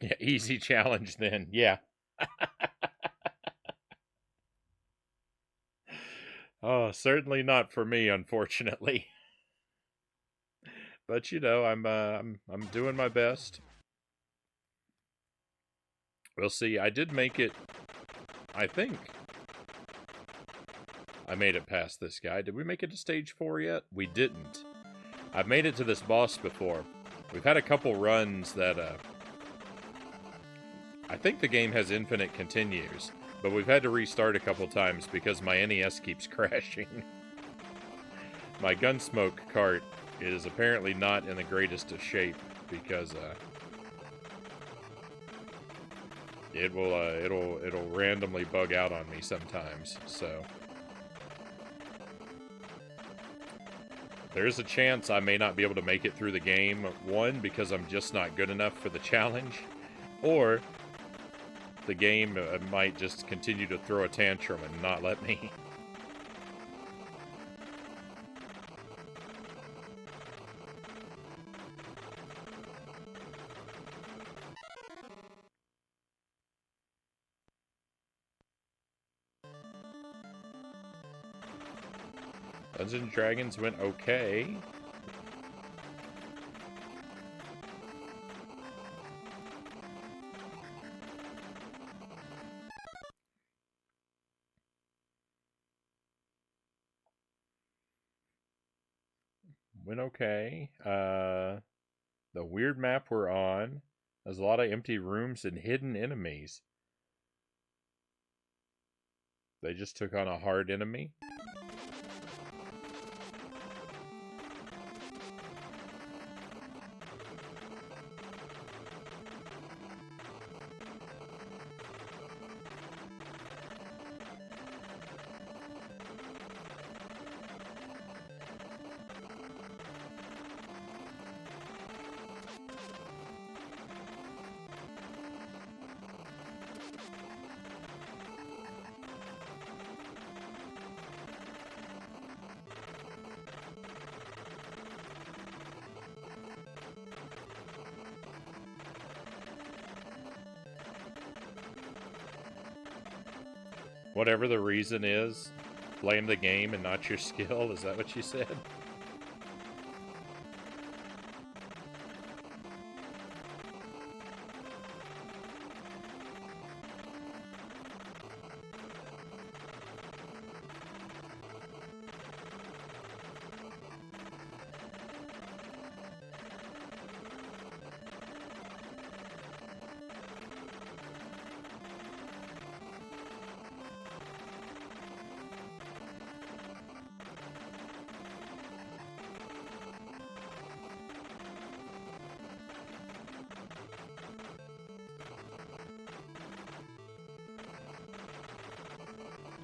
Speaker 1: Yeah, easy challenge then. Yeah. Oh, certainly not for me, unfortunately. But you know, I'm doing my best. We'll see. I did make it. I think I made it past this guy. Did we make it to stage 4 yet? We didn't. I've made it to this boss before. We've had a couple runs that I think the game has infinite continues, but we've had to restart a couple times because my NES keeps crashing. my Gun.Smoke cart is apparently not in the greatest of shape because it'll randomly bug out on me sometimes. So there's a chance I may not be able to make it through the game. One, because I'm just not good enough for the challenge, or the game might just continue to throw a tantrum and not let me. Dungeons & Dragons went okay. Went okay. The weird map we're on, there's a lot of empty rooms and hidden enemies. They just took on a hard enemy. Whatever the reason is, blame the game and not your skill. Is that what you said?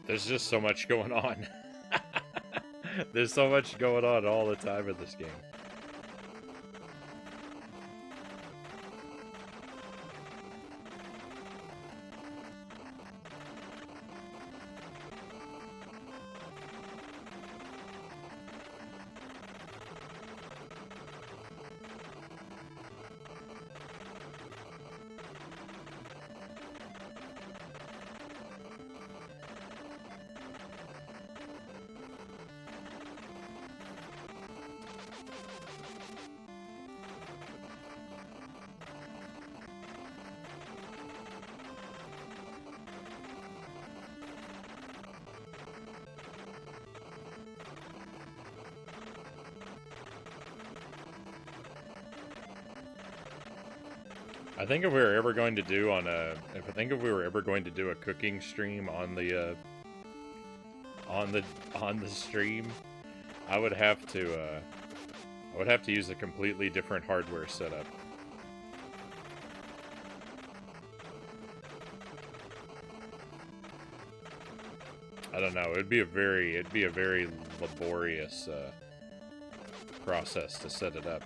Speaker 1: There's just so much going on. There's so much going on all the time in this game. I think if we were ever going to do a cooking stream on the stream, I would have to use a completely different hardware setup. I don't know. It'd be a very laborious process to set it up.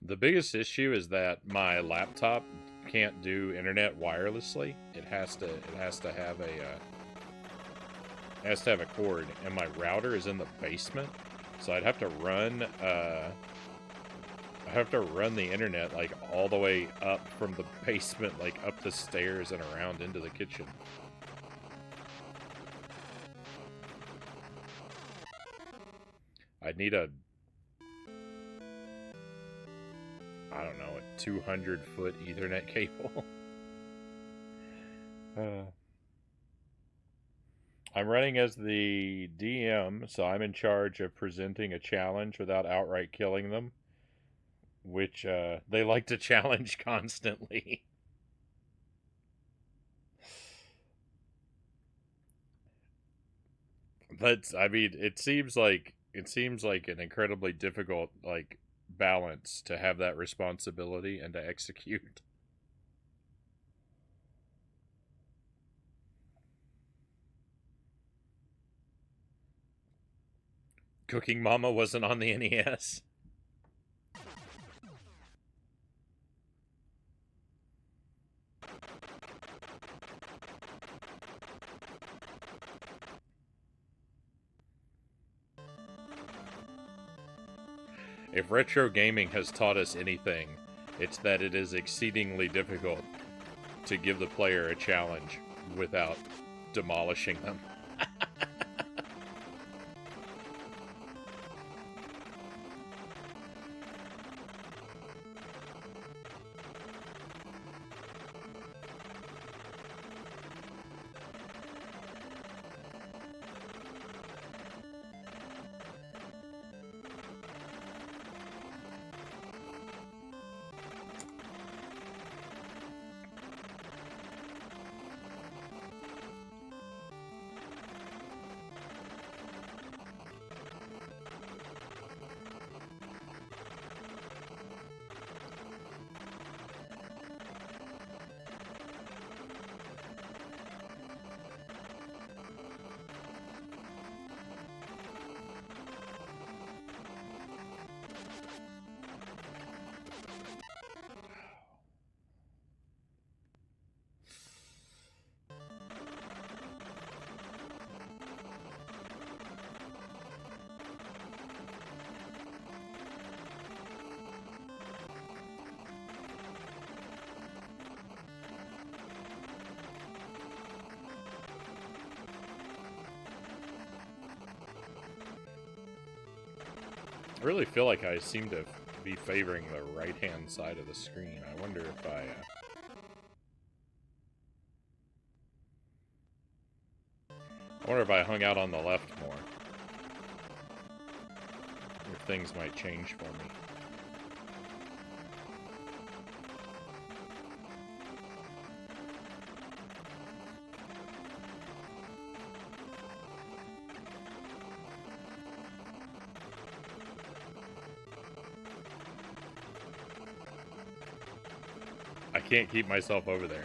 Speaker 1: The biggest issue is that my laptop can't do internet wirelessly. It has to have a cord, and my router is in the basement, so I'd have to run the internet like all the way up from the basement, like up the stairs and around into the kitchen. I'd need a I don't know, a 200-foot Ethernet cable. I'm running as the DM, so I'm in charge of presenting a challenge without outright killing them, which they like to challenge constantly. But I mean, it seems like an incredibly difficult balance to have that responsibility and to execute. Cooking Mama wasn't on the NES. If retro gaming has taught us anything, it's that it is exceedingly difficult to give the player a challenge without demolishing them. I really feel like I seem to be favoring the right-hand side of the screen. I wonder if I hung out on the left more. If things might change for me. I can't keep myself over there.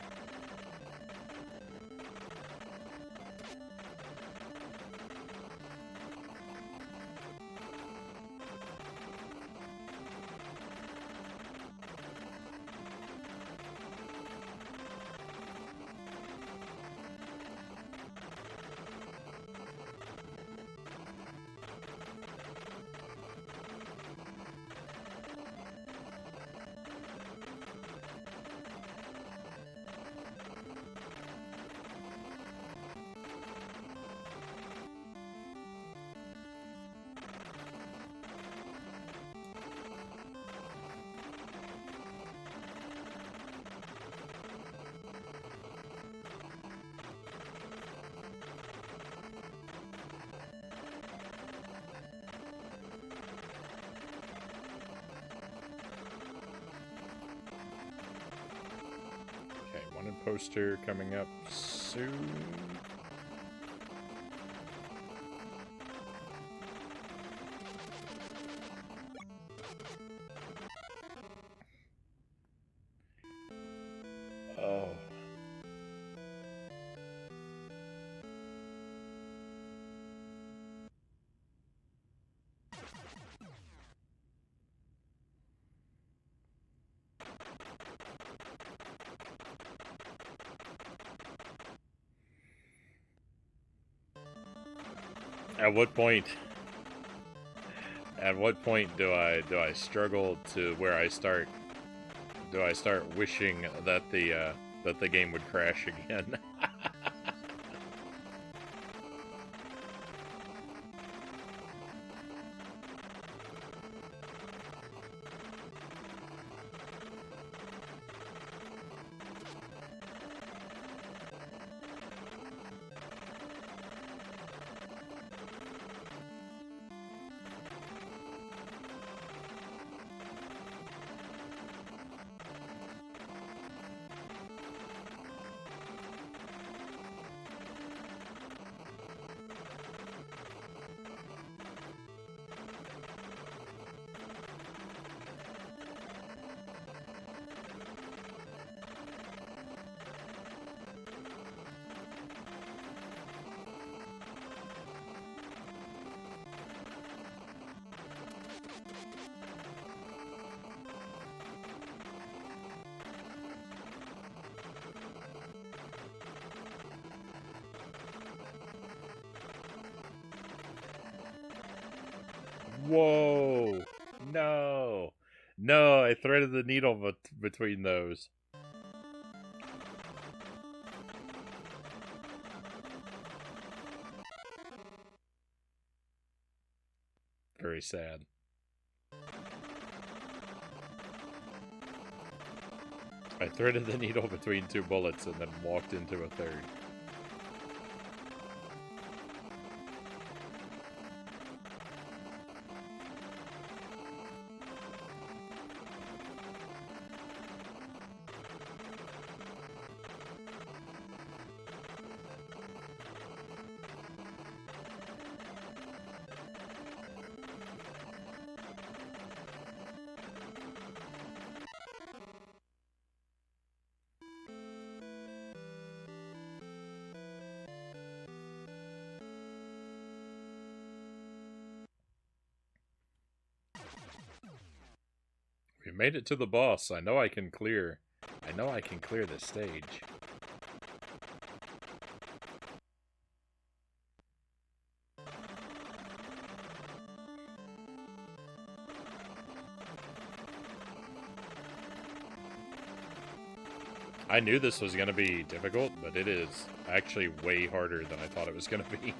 Speaker 1: Wanted poster coming up soon. Oh. At what point do I struggle to where I start wishing that the game would crash again? Whoa! No! No, I threaded the needle between those. Very sad. I threaded the needle between two bullets and then walked into a third. We made it to the boss. I know I can clear this stage. I knew this was going to be difficult, but it is actually way harder than I thought it was going to be.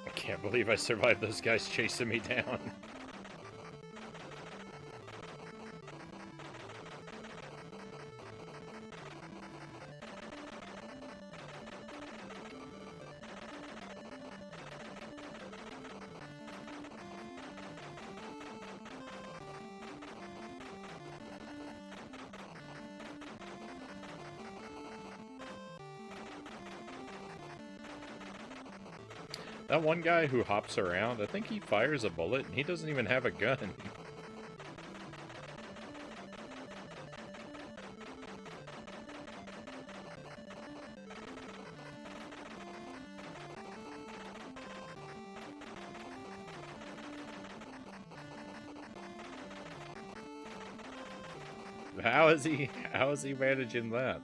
Speaker 1: I can't believe I survived those guys chasing me down. That one guy who hops around, I think he fires a bullet and he doesn't even have a gun. How is he managing that?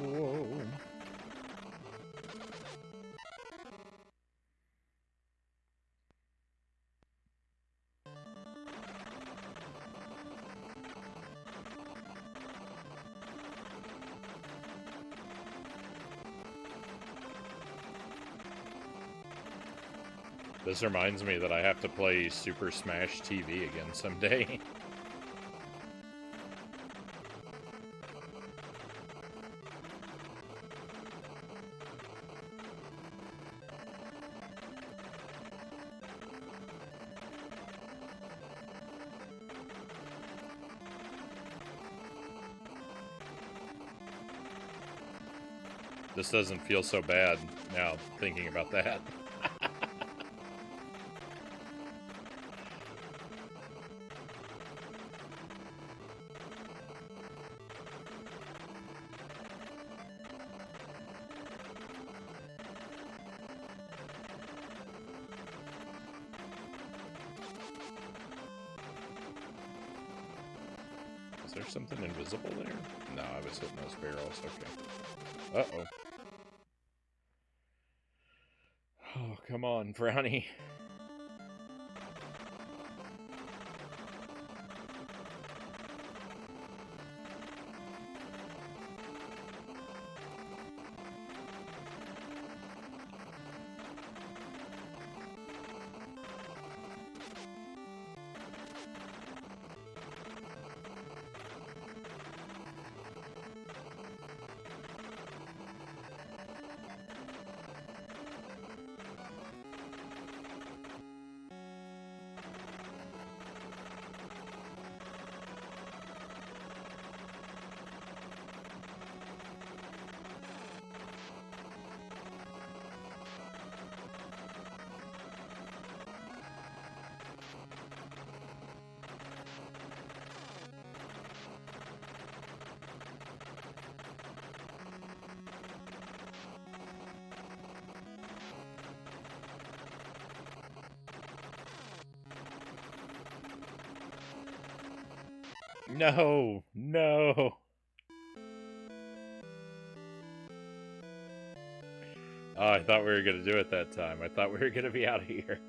Speaker 1: Whoa. This reminds me that I have to play Super Smash TV again someday. This doesn't feel so bad now thinking about that. Is there something invisible there? No, I was hitting those barrels. Okay. Uh-oh. Oh, come on, Frownie. No, no. Oh, I thought we were going to do it that time. I thought we were going to be out of here.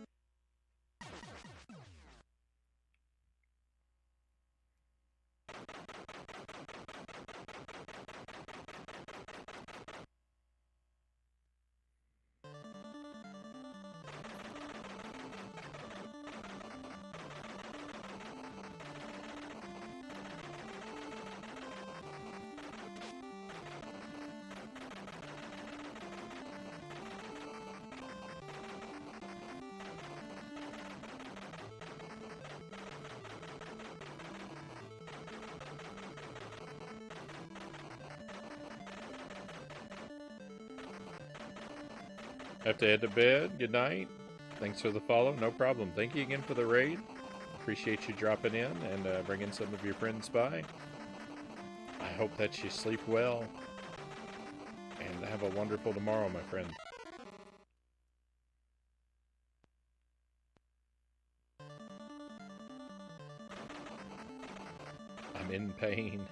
Speaker 1: Have to head to bed. Good night. Thanks for the follow. No problem. Thank you again for the raid. Appreciate you dropping in and bringing some of your friends by. I hope that you sleep well and have a wonderful tomorrow, my friend. I'm in pain.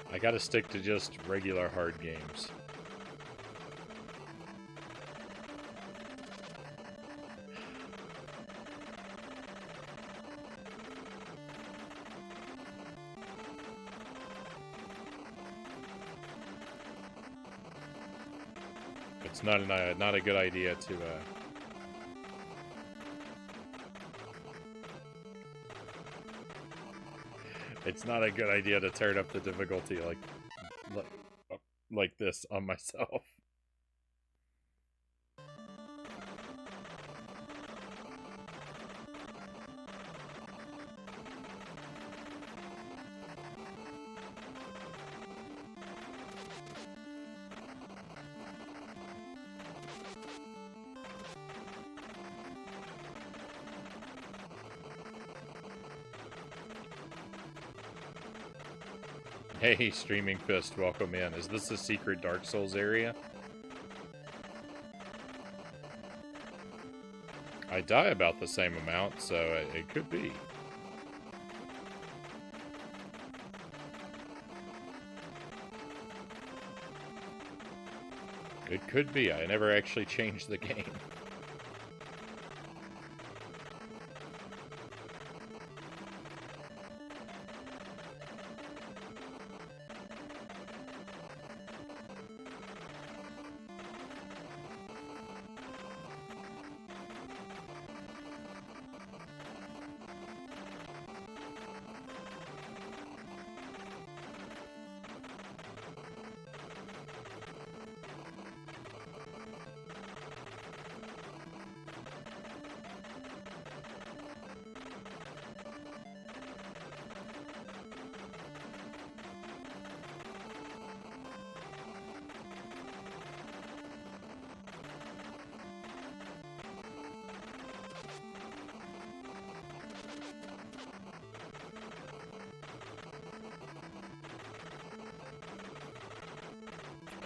Speaker 1: I gotta stick to just regular hard games. It's not a good idea to it's not a good idea to turn up the difficulty like this on myself. Hey, Streaming Fist, welcome in. Is this the secret Dark Souls area? I die about the same amount, so it could be. It could be. I never actually changed the game.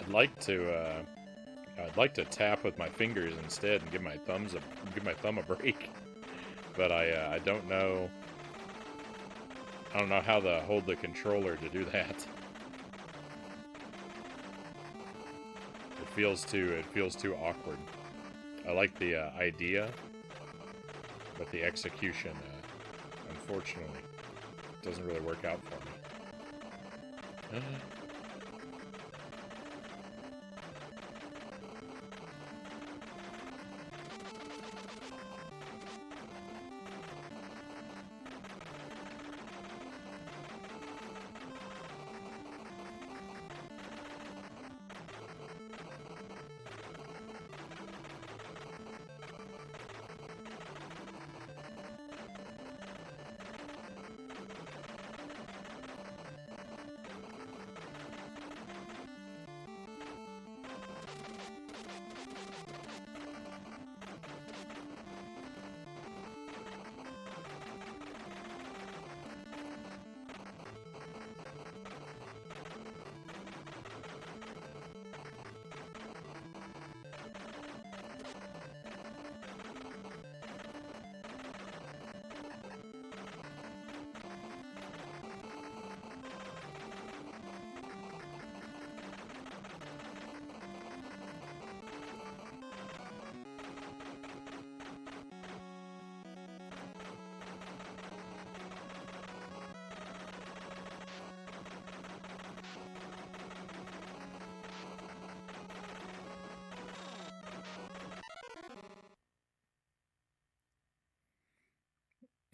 Speaker 1: I'd like to tap with my fingers instead and give my thumb a break. But I don't know. I don't know how to hold the controller to do that. It feels too awkward. I like the idea, but the execution, unfortunately, doesn't really work out for me.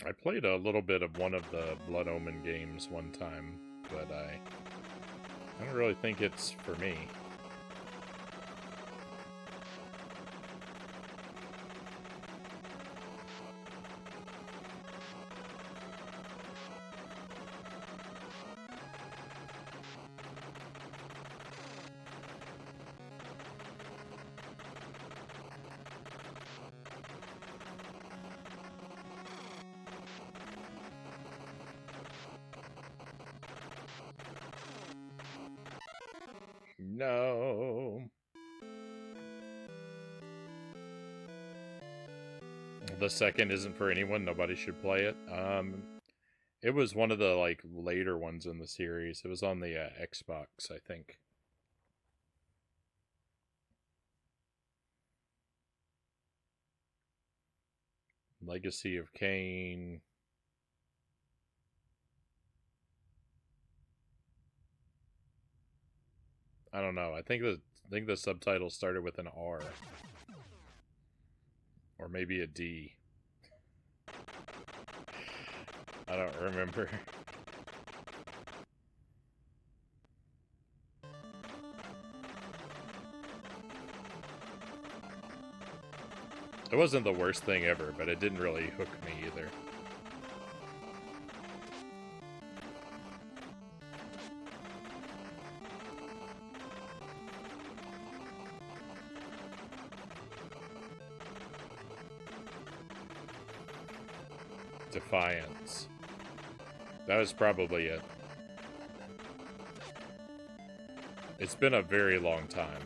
Speaker 1: I played a little bit of one of the Blood Omen games one time, but I don't really think it's for me. No. The second isn't for anyone. Nobody should play it. It was one of the like later ones in the series. It was on the Xbox, I think. Legacy of Kain. I don't know. I think the subtitle started with an R. Or maybe a D. I don't remember. It wasn't the worst thing ever, but it didn't really hook me either. Defiance. That was probably it. It's been a very long time.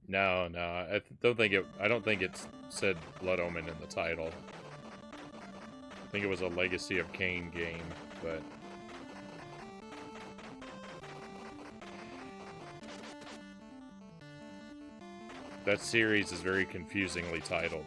Speaker 1: No, I don't think it. I don't think it said Blood Omen in the title. I think it was a Legacy of Kain game, but that series is very confusingly titled.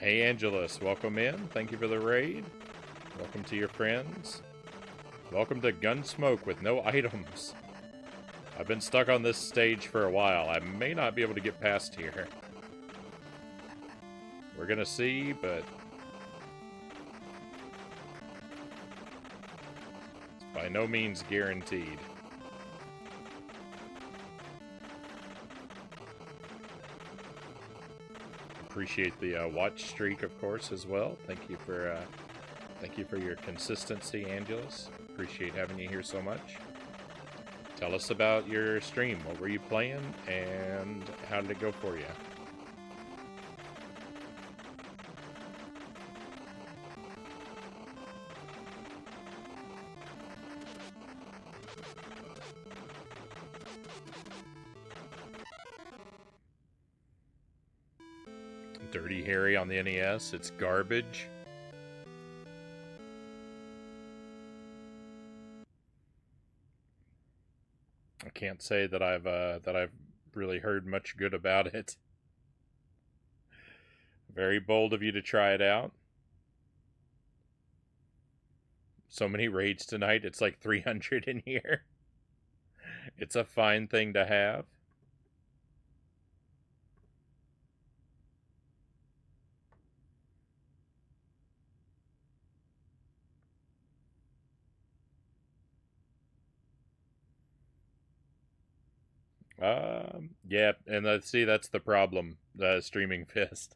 Speaker 1: Hey Angelus, welcome in. Thank you for the raid. Welcome to your friends. Welcome to Gun.Smoke with no items. I've been stuck on this stage for a while. I may not be able to get past here. We're gonna see, but it's by no means guaranteed. Appreciate the watch streak, of course, as well. Thank you for your consistency, Angelus. Appreciate having you here so much. Tell us about your stream. What were you playing, and how did it go for you? Dirty Harry on the NES. It's garbage. I can't say that I've really heard much good about it. Very bold of you to try it out. So many raids tonight. It's like 300 in here. It's a fine thing to have. Yeah, and that's the problem, Streaming Fist.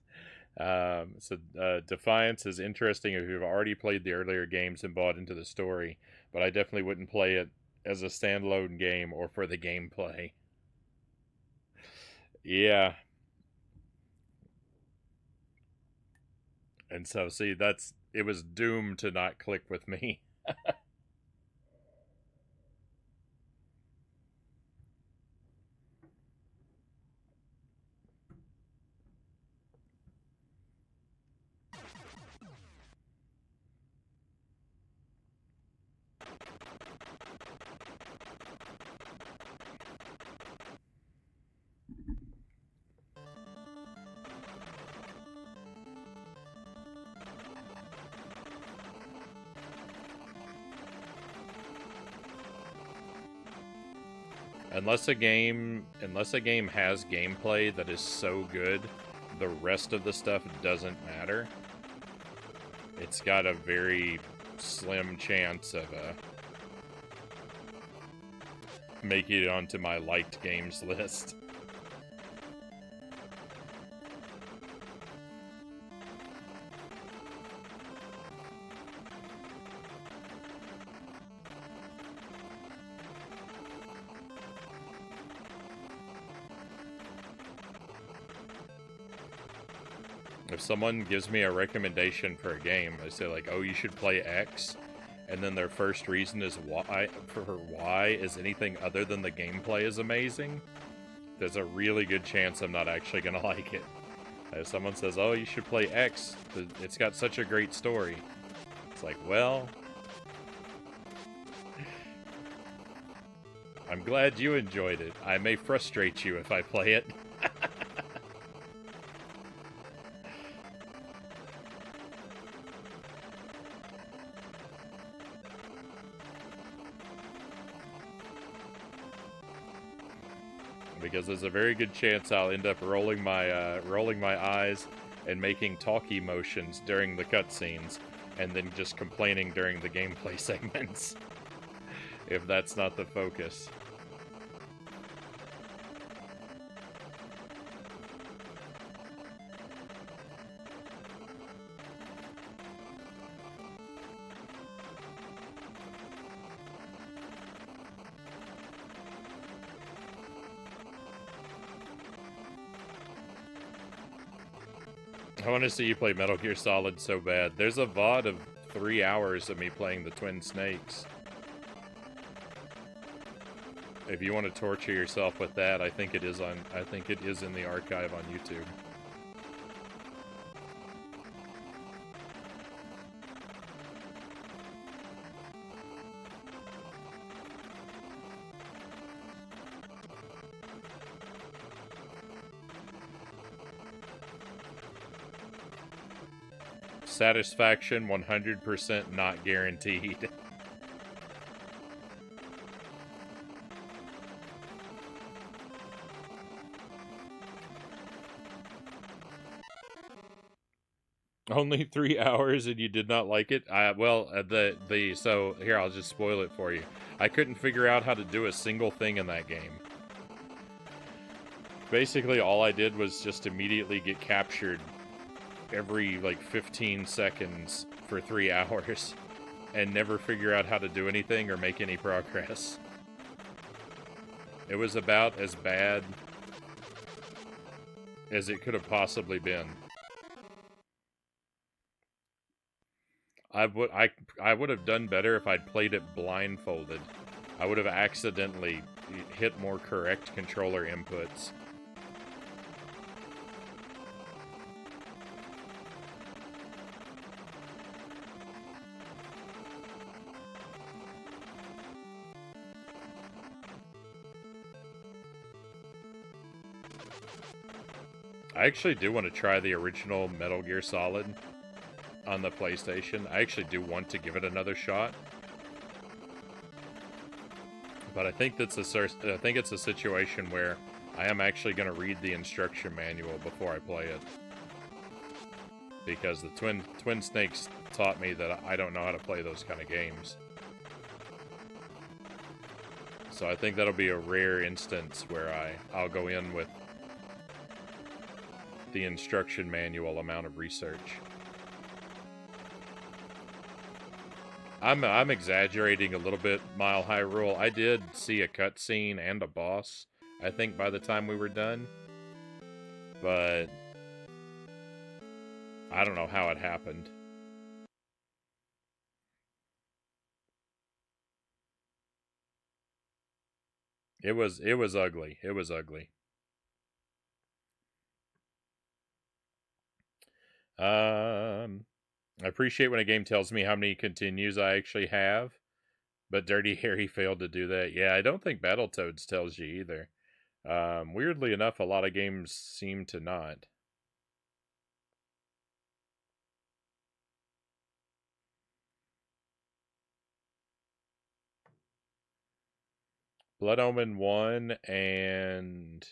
Speaker 1: Defiance is interesting if you've already played the earlier games and bought into the story, but I definitely wouldn't play it as a standalone game or for the gameplay. Yeah. And so, see, it was doomed to not click with me. Unless a game has gameplay that is so good, the rest of the stuff doesn't matter. It's got a very slim chance of making it onto my liked games list. If someone gives me a recommendation for a game, they say like, "Oh, you should play X," and then their first reason is why is anything other than the gameplay is amazing, there's a really good chance I'm not actually gonna like it. If someone says, "Oh, you should play X, it's got such a great story," it's like, well, I'm glad you enjoyed it. I may frustrate you if I play it. because there's a very good chance I'll end up rolling my eyes and making talky motions during the cutscenes, and then just complaining during the gameplay segments, if that's not the focus. I want to see you play Metal Gear Solid so bad. There's a VOD of 3 hours of me playing the Twin Snakes. If you want to torture yourself with that, I think it is in the archive on YouTube. Satisfaction 100% not guaranteed. Only 3 hours and you did not like it? So here, I'll just spoil it for you. I couldn't figure out how to do a single thing in that game. Basically, all I did was just immediately get captured every, 15 seconds for 3 hours and never figure out how to do anything or make any progress. It was about as bad as it could have possibly been. I would have done better if I'd played it blindfolded. I would have accidentally hit more correct controller inputs. I actually do want to try the original Metal Gear Solid on the PlayStation. I actually do want to give it another shot. But I think it's a situation where I am actually going to read the instruction manual before I play it. Because the Twin Snakes taught me that I don't know how to play those kind of games. So I think that'll be a rare instance where I'll go in with the instruction manual amount of research. I'm exaggerating a little bit, Mile High Rule. I did see a cutscene and a boss, I think, by the time we were done. But I don't know how it happened. It was ugly. It was ugly. I appreciate when a game tells me how many continues I actually have, but Dirty Harry failed to do that. Yeah, I don't think Battletoads tells you either. Weirdly enough, a lot of games seem to not. Blood Omen 1 and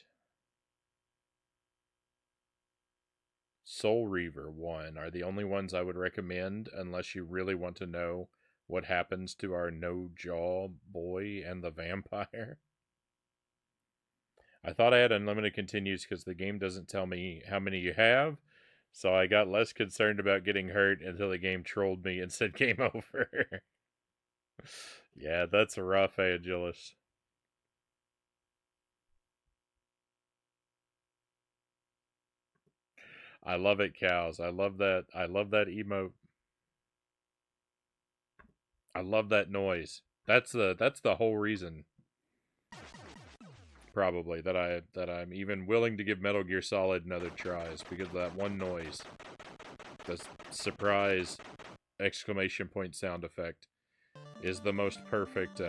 Speaker 1: Soul Reaver 1 are the only ones I would recommend unless you really want to know what happens to our no-jaw boy and the vampire. I thought I had unlimited continues because the game doesn't tell me how many you have, so I got less concerned about getting hurt until the game trolled me and said game over. Yeah, that's rough, Angelus. I love it, cows. I love that emote. I love that noise. That's the whole reason, probably, that I'm even willing to give Metal Gear Solid another try, is because of that one noise. The surprise exclamation point sound effect is the most perfect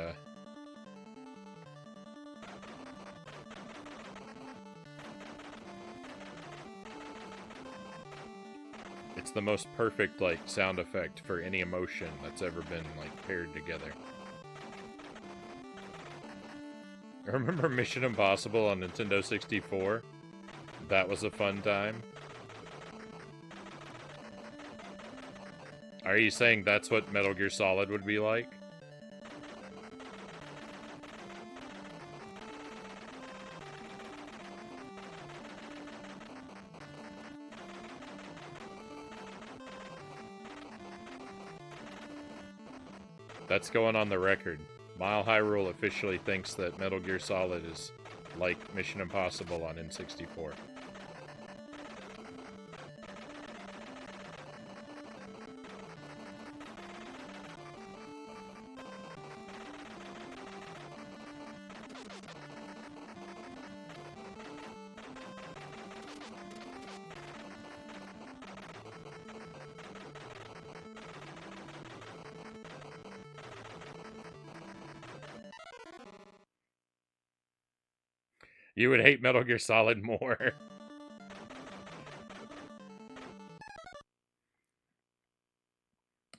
Speaker 1: it's the most perfect, sound effect for any emotion that's ever been, paired together. Remember Mission Impossible on Nintendo 64? That was a fun time. Are you saying that's what Metal Gear Solid would be like? That's going on the record. Mile High Rule officially thinks that Metal Gear Solid is like Mission Impossible on N64. You would hate Metal Gear Solid more.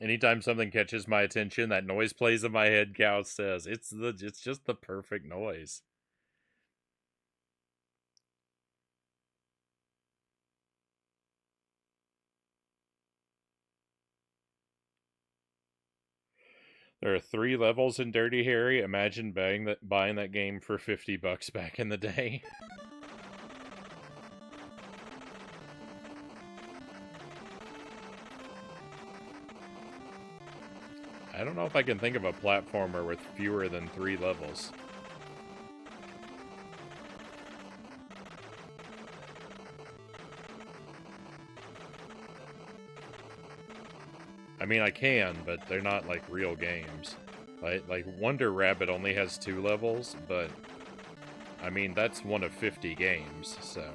Speaker 1: Anytime something catches my attention, that noise plays in my head, Cal says, it's just the perfect noise. There are 3 levels in Dirty Harry. Imagine buying that game for $50 back in the day. I don't know if I can think of a platformer with fewer than 3 levels. I mean, I can, but they're not like real games. Like Wonder Rabbit only has 2 levels, but I mean, that's one of 50 games, so.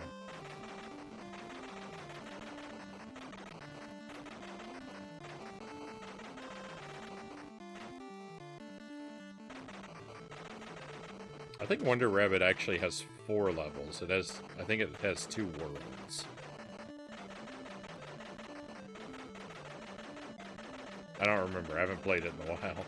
Speaker 1: I think Wonder Rabbit actually has 4 levels. I think it has 2 worlds. I don't remember. I haven't played it in a while.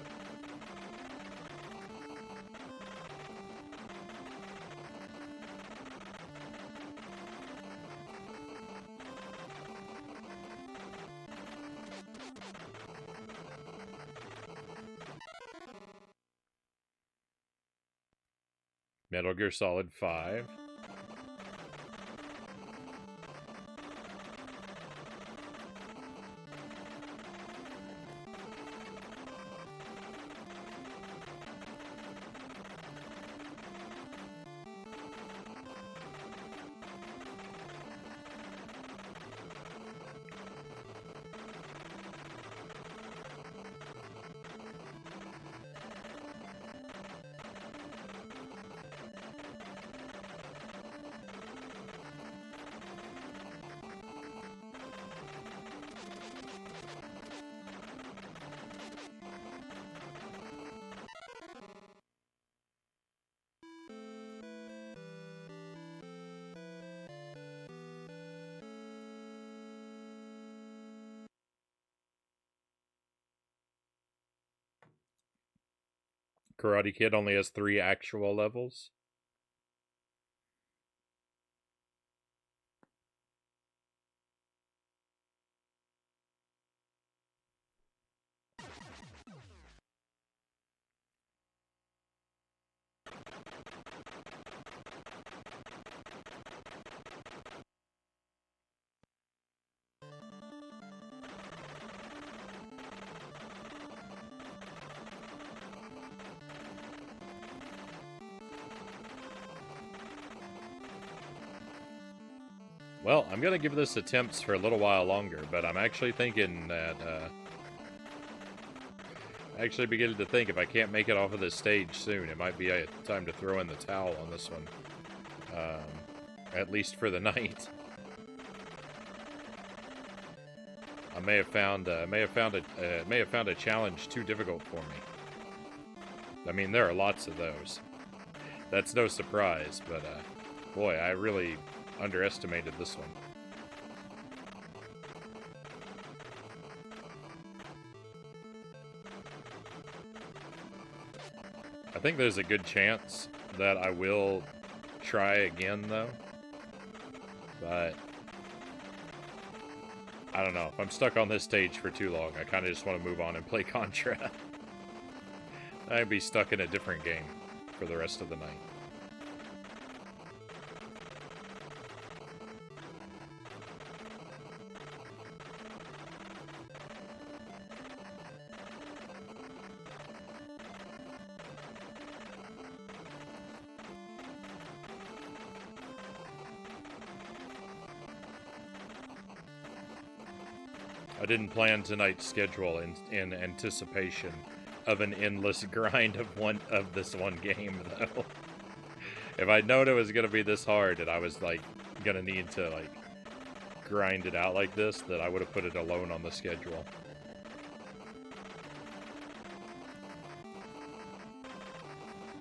Speaker 1: Metal Gear Solid 5. Karate Kid only has 3 actual levels. Well, I'm going to give this attempts for a little while longer, but I'm actually thinking that, actually beginning to think if I can't make it off of this stage soon, it might be a time to throw in the towel on this one. At least for the night. I may have found a challenge too difficult for me. I mean, there are lots of those. That's no surprise, but, boy, I really underestimated this one. I think there's a good chance that I will try again, though. But I don't know. If I'm stuck on this stage for too long, I kind of just want to move on and play Contra. I'd be stuck in a different game for the rest of the night. I didn't plan tonight's schedule in anticipation of an endless grind of this one game, though. If I'd known it was gonna be this hard and I was like gonna need to like grind it out like this, that I would have put it alone on the schedule.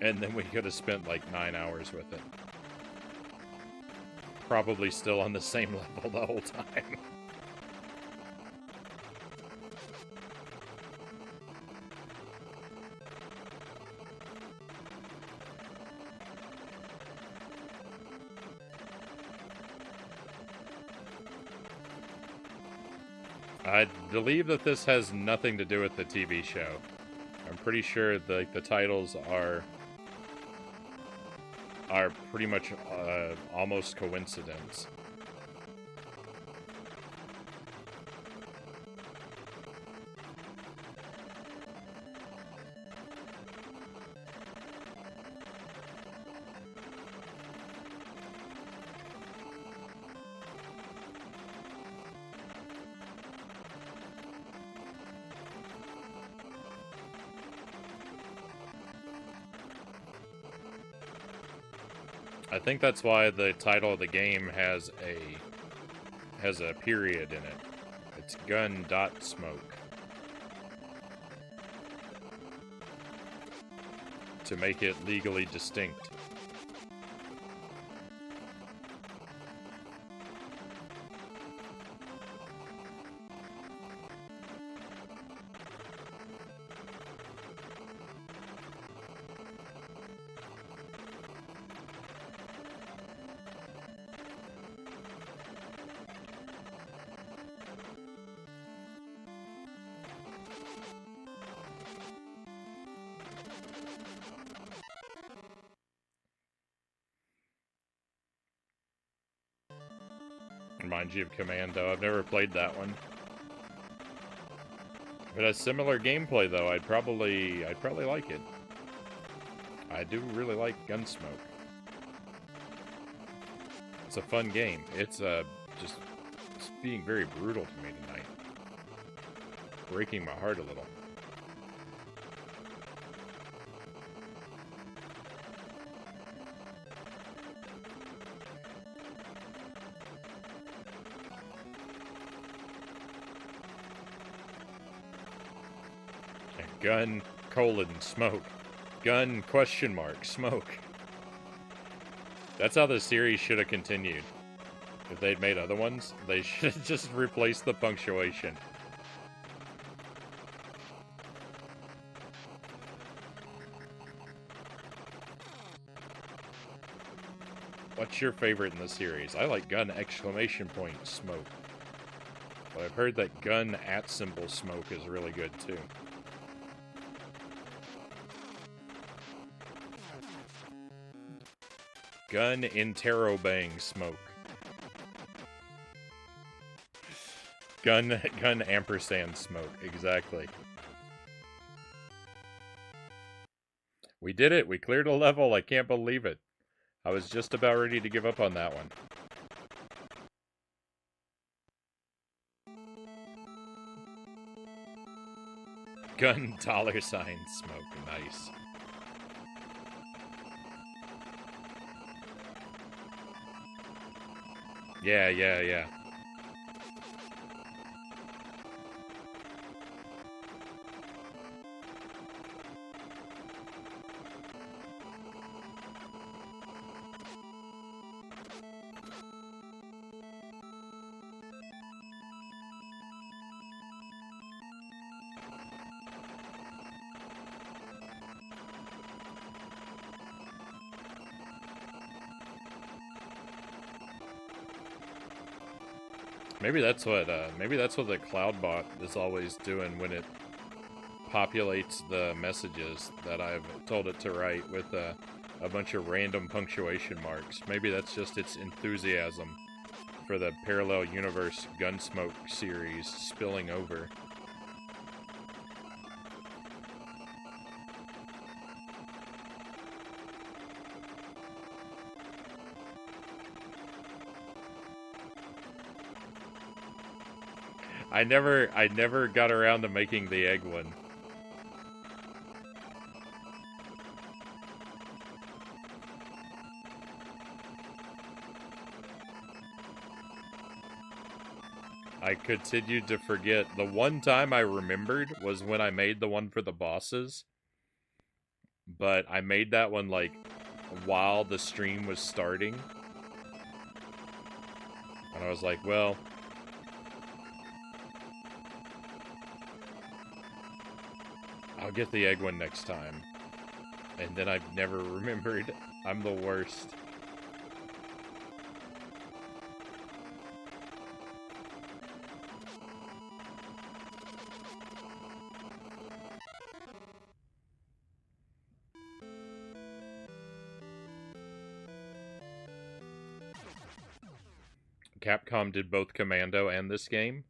Speaker 1: And then we could have spent like 9 hours with it. Probably still on the same level the whole time. I believe that this has nothing to do with the TV show. I'm pretty sure the titles are pretty much almost coincidence. I think that's why the title of the game has a period in it. It's Gun.Smoke. To make it legally distinct. Reminds you of Commando. I've never played that one. If it has similar gameplay, though, I'd probably like it. I do really like Gun.Smoke. It's a fun game. It's just it's being very brutal to me tonight. Breaking my heart a little. Gun::smoke. Gun??smoke. That's how the series should have continued. If they'd made other ones, they should have just replaced the punctuation. What's your favorite in the series? I like Gun!!smoke. But I've heard that Gun!@smoke is really good too. Gun!!smoke. Gun!!smoke, exactly. We did it! We cleared a level! I can't believe it. I was just about ready to give up on that one. Gun!$smoke, nice. Yeah. Maybe that's what the cloud bot is always doing when it populates the messages that I've told it to write with a bunch of random punctuation marks. Maybe that's just its enthusiasm for the parallel universe Gun.Smoke series spilling over. I never got around to making the egg one. I continued to forget. The one time I remembered was when I made the one for the bosses. But I made that one, like, while the stream was starting. And I was like, well... I'll get the egg one next time. And then I've never remembered. I'm the worst. Capcom did both Commando and this game.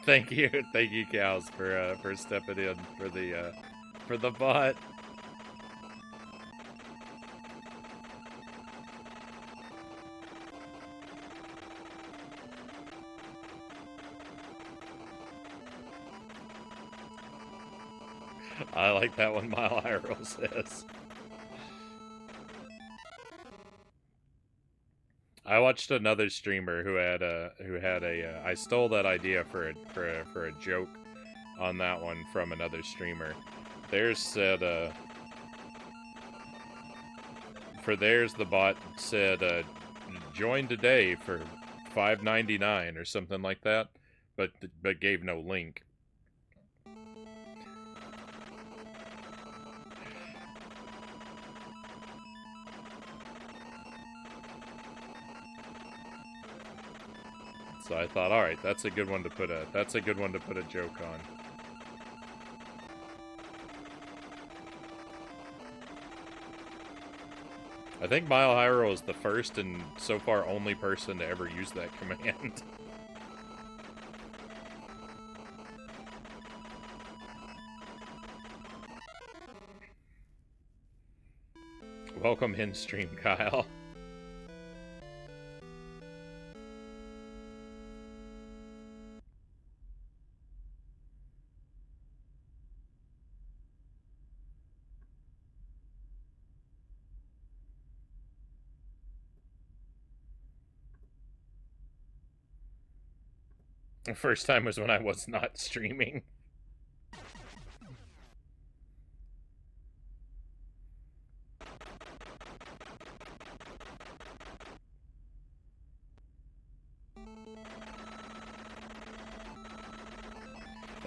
Speaker 1: Thank you, Cows, for stepping in for the bot. I like that one. Mile High Roll says. I watched another streamer who had a I stole that idea for a joke on that one from another streamer. Theirs said for theirs the bot said join today for $5.99 or something like that, but gave no link. So I thought, all right, that's a good one to put a joke on. I think Mile High Roll is the first and so far only person to ever use that command. Welcome in stream, Kyle. The first time was when I was not streaming.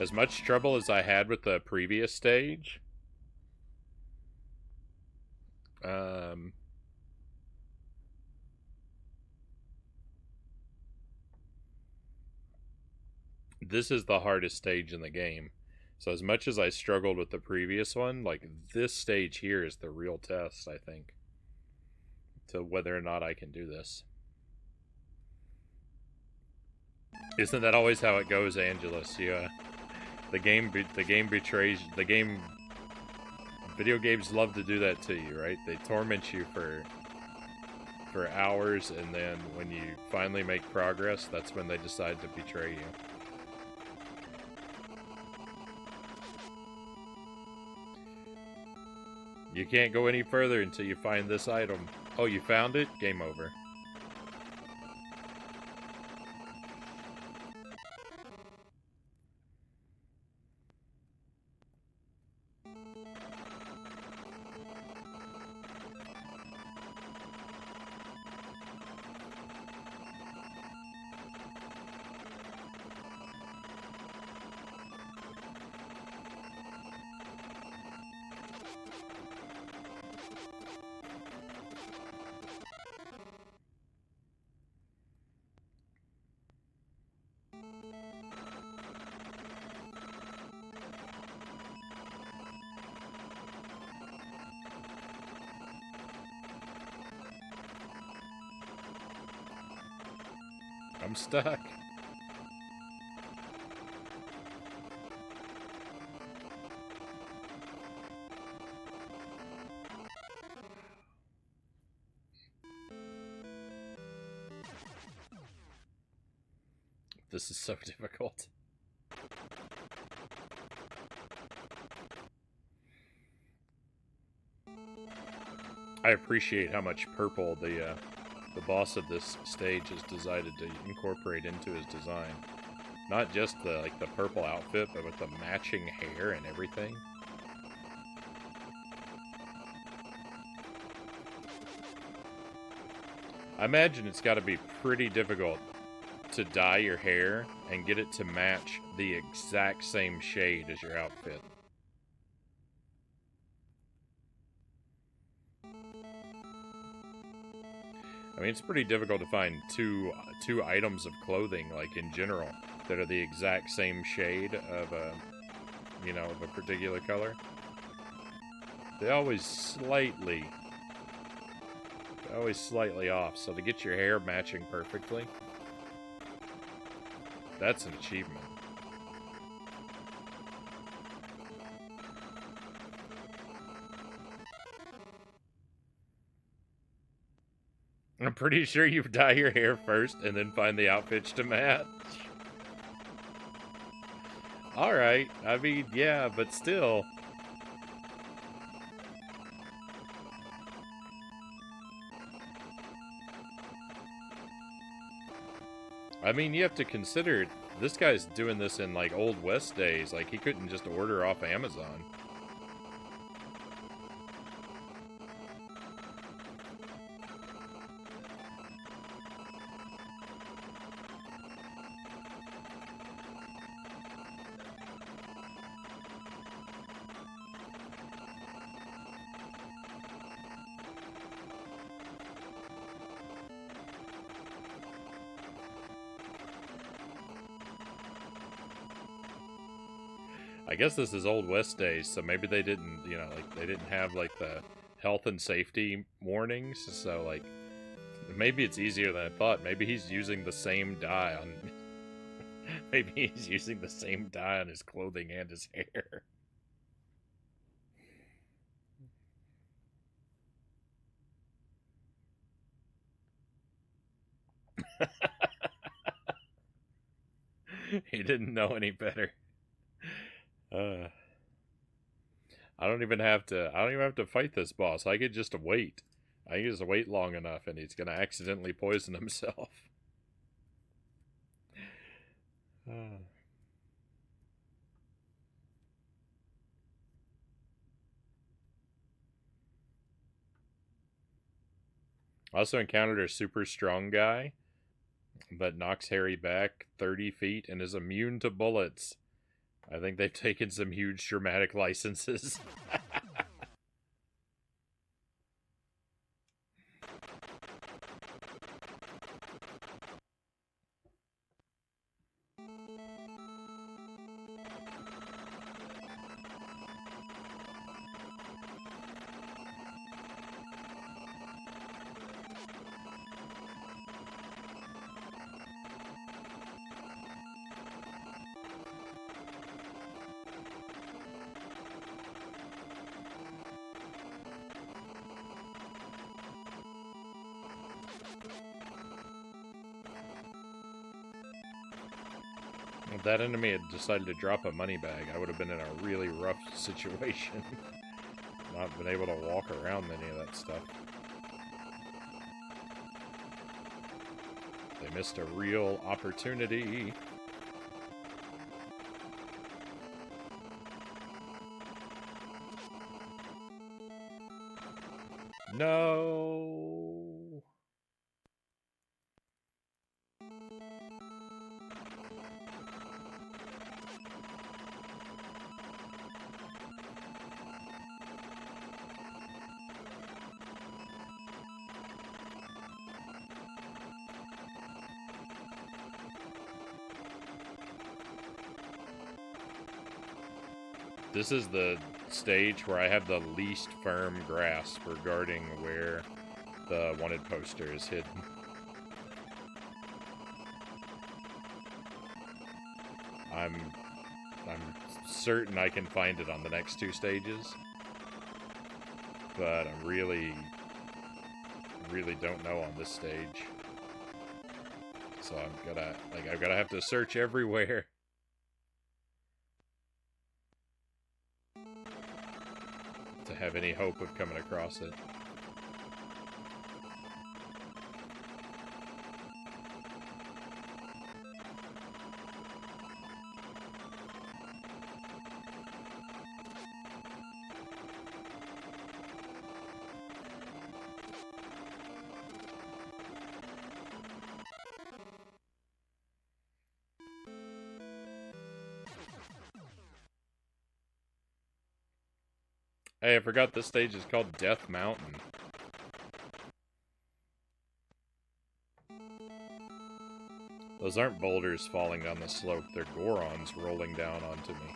Speaker 1: As much trouble as I had with the previous stage, this is the hardest stage in the game. So as much as I struggled with the previous one, like, this stage here is the real test, I think, to whether or not I can do this. Isn't that always how it goes, Angelus? Yeah. The game betrays... Video games love to do that to you, right? They torment you for hours, and then when you finally make progress, that's when they decide to betray you. You can't go any further until you find this item. Oh, you found it? Game over. I'm stuck. This is so difficult. I appreciate how much purple the boss of this stage has decided to incorporate into his design. Not just the purple outfit, but with the matching hair and everything. I imagine it's got to be pretty difficult to dye your hair and get it to match the exact same shade as your outfit. I mean, it's pretty difficult to find two items of clothing, like in general, that are the exact same shade of a, you know, of a particular color. They're always slightly off. So to get your hair matching perfectly, that's an achievement. I'm pretty sure you dye your hair first and then find the outfits to match. Alright, I mean, yeah, but still. I mean, you have to consider, this guy's doing this in, like, Old West days. Like, he couldn't just order off Amazon. I guess this is Old West days, so maybe they didn't, you know, like, they didn't have, like, the health and safety warnings, so, like, maybe it's easier than I thought. Maybe he's using the same dye on... maybe he's using the same dye on his clothing and his hair. He didn't know any better. I don't even have to fight this boss. I could just wait. I can just wait long enough and he's gonna accidentally poison himself. Also encountered a super strong guy that knocks Harry back 30 feet and is immune to bullets. I think they've taken some huge dramatic licenses. If that enemy had decided to drop a money bag, I would have been in a really rough situation. not been able to walk around any of that stuff. They missed a real opportunity. No. This is the stage where I have the least firm grasp regarding where the wanted poster is hidden. I'm certain I can find it on the next two stages, but I really don't know on this stage. So I'm gonna have to search everywhere. To have any hope of coming across it. Hey, I forgot this stage is called Death Mountain. Those aren't boulders falling down the slope, they're Gorons rolling down onto me.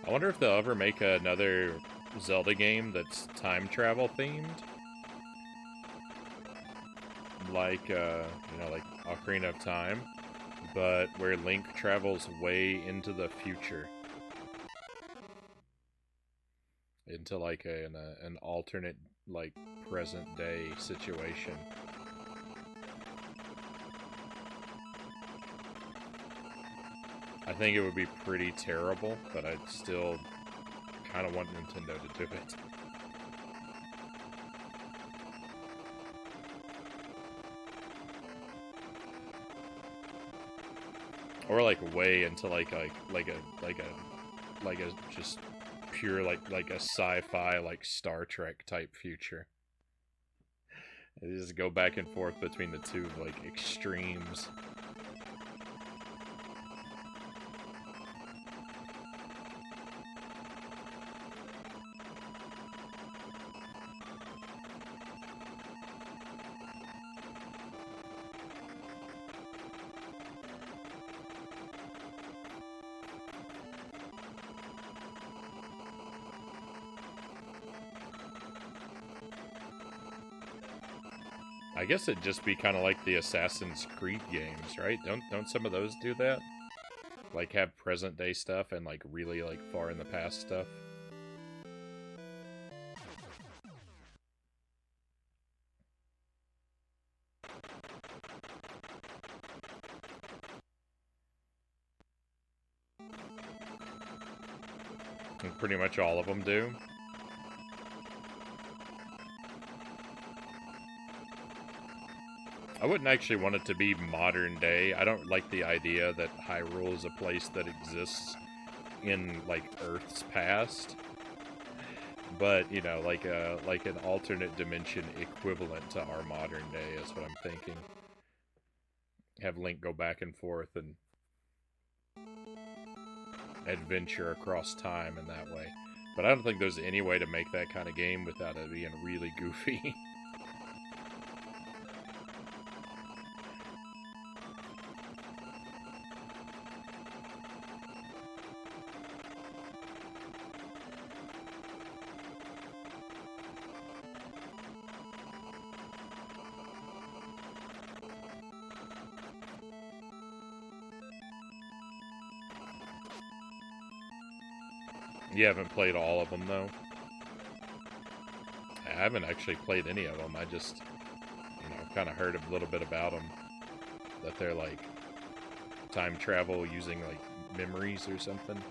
Speaker 1: I wonder if they'll ever make another Zelda game that's time travel themed. Like, like Ocarina of Time, but where Link travels way into the future. Into, like, an alternate, like, present-day situation. I think it would be pretty terrible, but I'd still kind of want Nintendo to do it. Or like way into like a just pure like a sci-fi like Star Trek type future. They just go back and forth between the two like extremes. I guess it'd just be kind of like the Assassin's Creed games, right? Don't some of those do that? Like have present day stuff and like really like far in the past stuff? And pretty much all of them do. I wouldn't actually want it to be modern day. I don't like the idea that Hyrule is a place that exists in, like, Earth's past. But, you know, like an alternate dimension equivalent to our modern day is what I'm thinking. Have Link go back and forth and... adventure across time in that way. But I don't think there's any way to make that kind of game without it being really goofy. You haven't played all of them, though? I haven't actually played any of them. I just, kind of heard a little bit about them. That they're, like, time travel using, like, memories or something.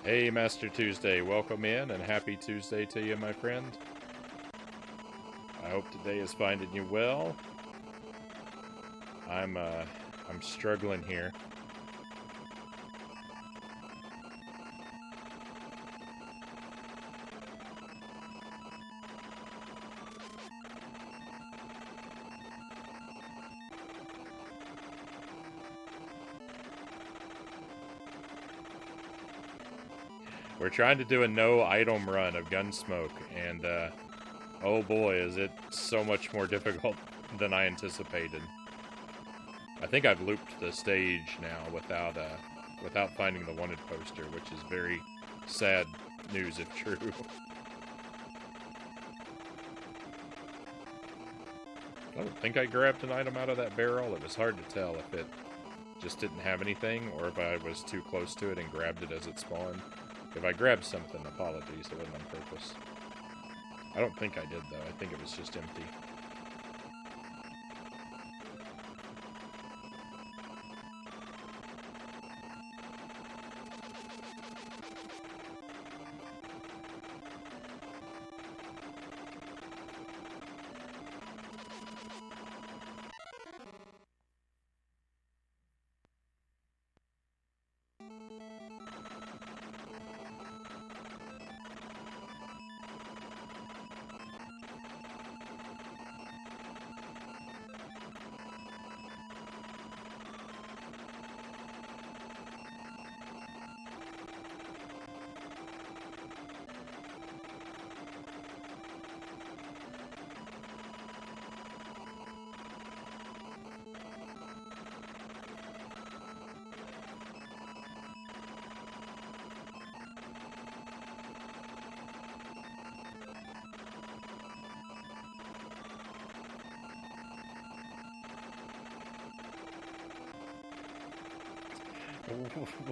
Speaker 1: Hey, Master Tuesday, welcome in, and happy Tuesday to you, my friend. I hope today is finding you well. I'm struggling here. We're trying to do a no item run of Gun.Smoke, and oh boy, is it so much more difficult than I anticipated. I think I've looped the stage now without finding the wanted poster, which is very sad news if true. I don't think I grabbed an item out of that barrel. It was hard to tell if it just didn't have anything or if I was too close to it and grabbed it as it spawned. If I grabbed something, apologies, it wasn't on purpose. I don't think I did, though. I think it was just empty.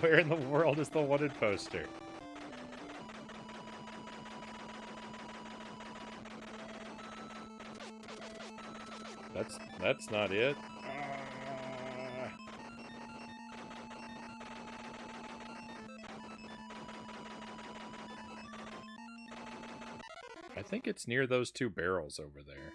Speaker 1: Where in the world is the wanted poster? That's not it. I think it's near those two barrels over there.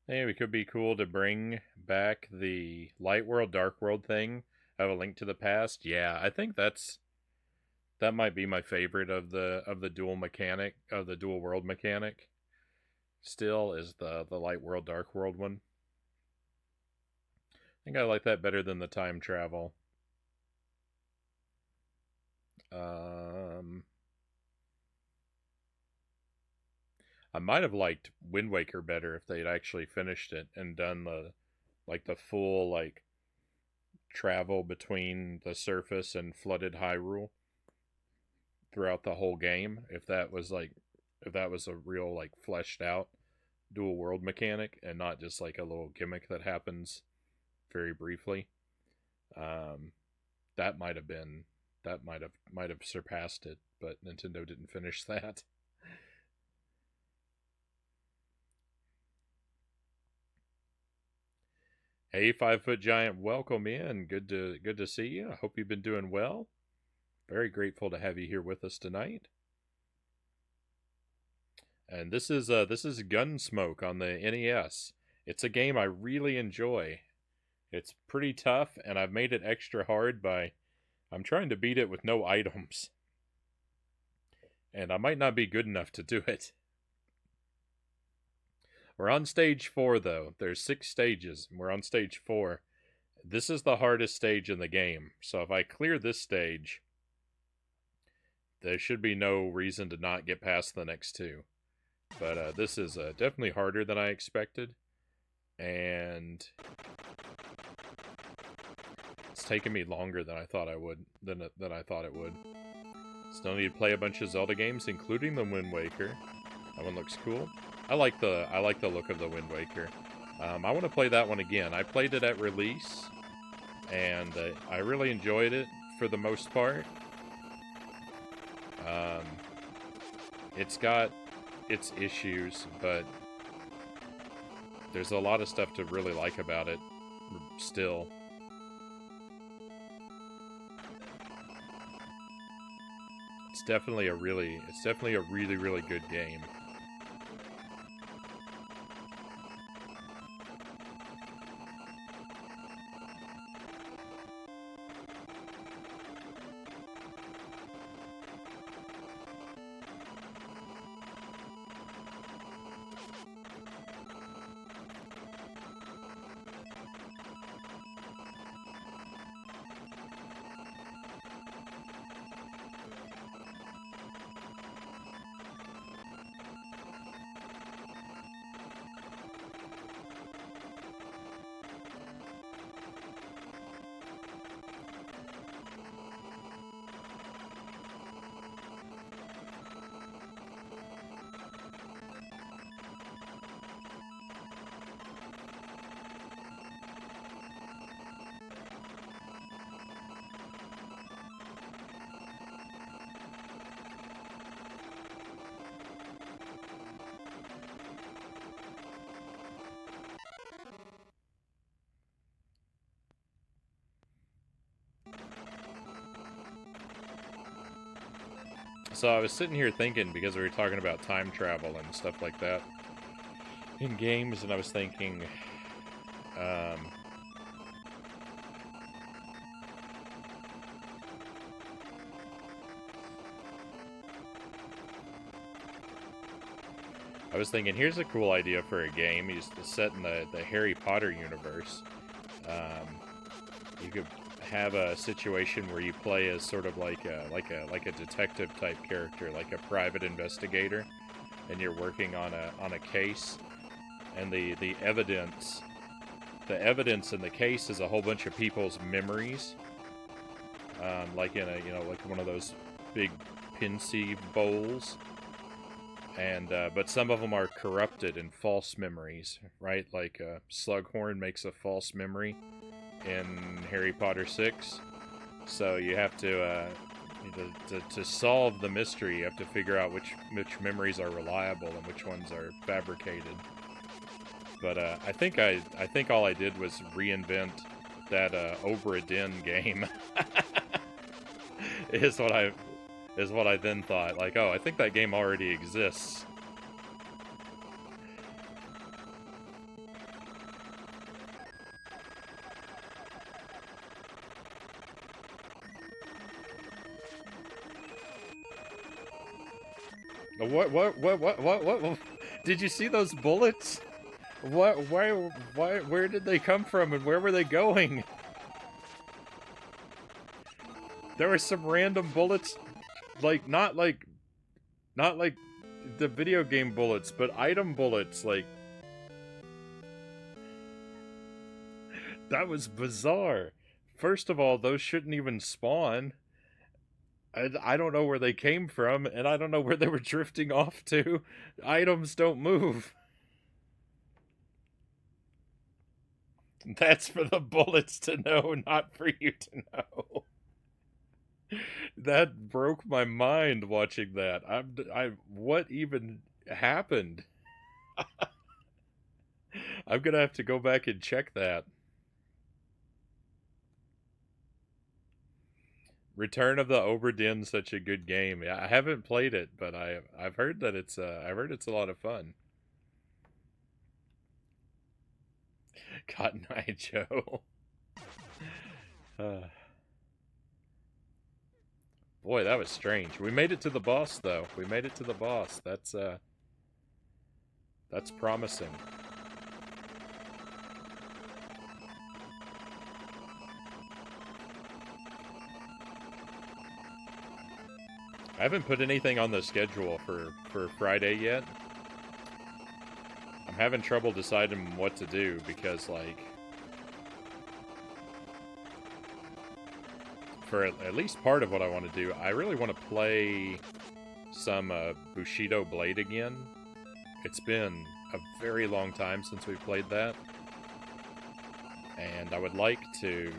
Speaker 1: Maybe it could be cool to bring back the Light World, Dark World thing. Have a Link to the Past. Yeah, I think that might be my favorite of the dual mechanic, of the dual world mechanic. Still is the Light World, Dark World one. I think I like that better than the time travel. I might have liked Wind Waker better if they'd actually finished it and done the full travel between the surface and flooded Hyrule throughout the whole game. If that was a real fleshed out dual world mechanic and not just a little gimmick that happens very briefly. That might have surpassed it, but Nintendo didn't finish that. Hey, 5 Foot Giant, welcome in. Good to see you. I hope you've been doing well. Very grateful to have you here with us tonight. And this is Gun.Smoke on the NES. It's a game I really enjoy. It's pretty tough, and I've made it extra hard by I'm trying to beat it with no items. And I might not be good enough to do it. We're on stage 4, though. There's 6 stages, and we're on stage 4. This is the hardest stage in the game, so if I clear this stage, there should be no reason to not get past the next 2. But this is definitely harder than I expected, and it's taken me longer than I thought I would. Than I thought it would. Still need to play a bunch of Zelda games, including the Wind Waker. That one looks cool. I like the look of the Wind Waker. I want to play that one again. I played it at release, and I really enjoyed it for the most part. It's got its issues, but there's a lot of stuff to really like about it still. It's definitely a really good game. So I was sitting here thinking, because we were talking about time travel and stuff like that in games, and I was thinking, I was thinking, here's a cool idea for a game. It's set in the Harry Potter universe. You could have a situation where you play as sort of like a detective type character, like a private investigator, and you're working on a case, and the evidence in the case is a whole bunch of people's memories, like in like one of those big Pinsy bowls, and but some of them are corrupted and false memories, right? Like Slughorn makes a false memory in Harry Potter 6, so you have to solve the mystery. You have to figure out which memories are reliable and which ones are fabricated. But I think all I did was reinvent that Obra Dinn game. is what I then thought. Like, oh, I think that game already exists. What? Did you see those bullets? Where did they come from and where were they going? There were some random bullets, like, not like the video game bullets, but item bullets, like, that was bizarre. First of all, those shouldn't even spawn. I don't know where they came from, and I don't know where they were drifting off to. Items don't move. That's for the bullets to know, not for you to know. That broke my mind watching that. What even happened? I'm gonna have to go back and check that. Return of the Obra Dinn, such a good game. Yeah, I haven't played it, but I've heard that it's a lot of fun. Cotton Eye Joe. Boy, that was strange. We made it to the boss, though. We made it to the boss. That's promising. I haven't put anything on the schedule for Friday yet. I'm having trouble deciding what to do because, like, for at least part of what I want to do, I really want to play some Bushido Blade again. It's been a very long time since we played that. And I'd like to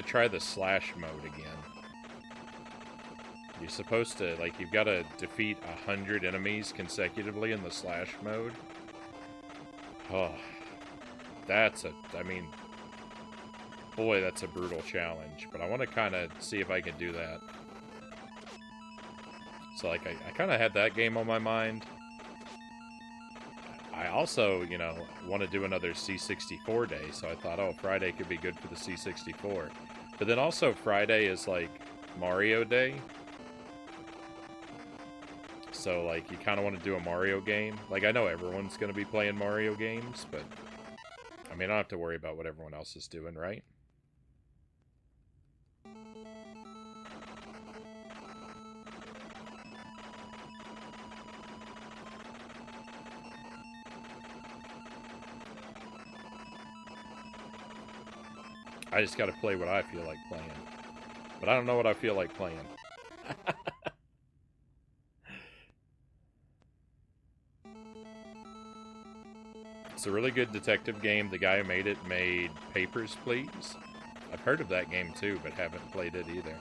Speaker 1: try the slash mode again. You're supposed to, like, you've got to defeat 100 enemies consecutively in the slash mode. Oh, boy, that's a brutal challenge. But I want to kind of see if I can do that. So, like, I kind of had that game on my mind. I also, you know, want to do another C64 day, so I thought, oh, Friday could be good for the C64. But then also Friday is, like, Mario Day. So, like, you kind of want to do a Mario game. Like, I know everyone's going to be playing Mario games, but, I mean, I don't have to worry about what everyone else is doing, right? I just got to play what I feel like playing. But I don't know what I feel like playing. It's a really good detective game. The guy who made it made Papers, Please. I've heard of that game too, but haven't played it either.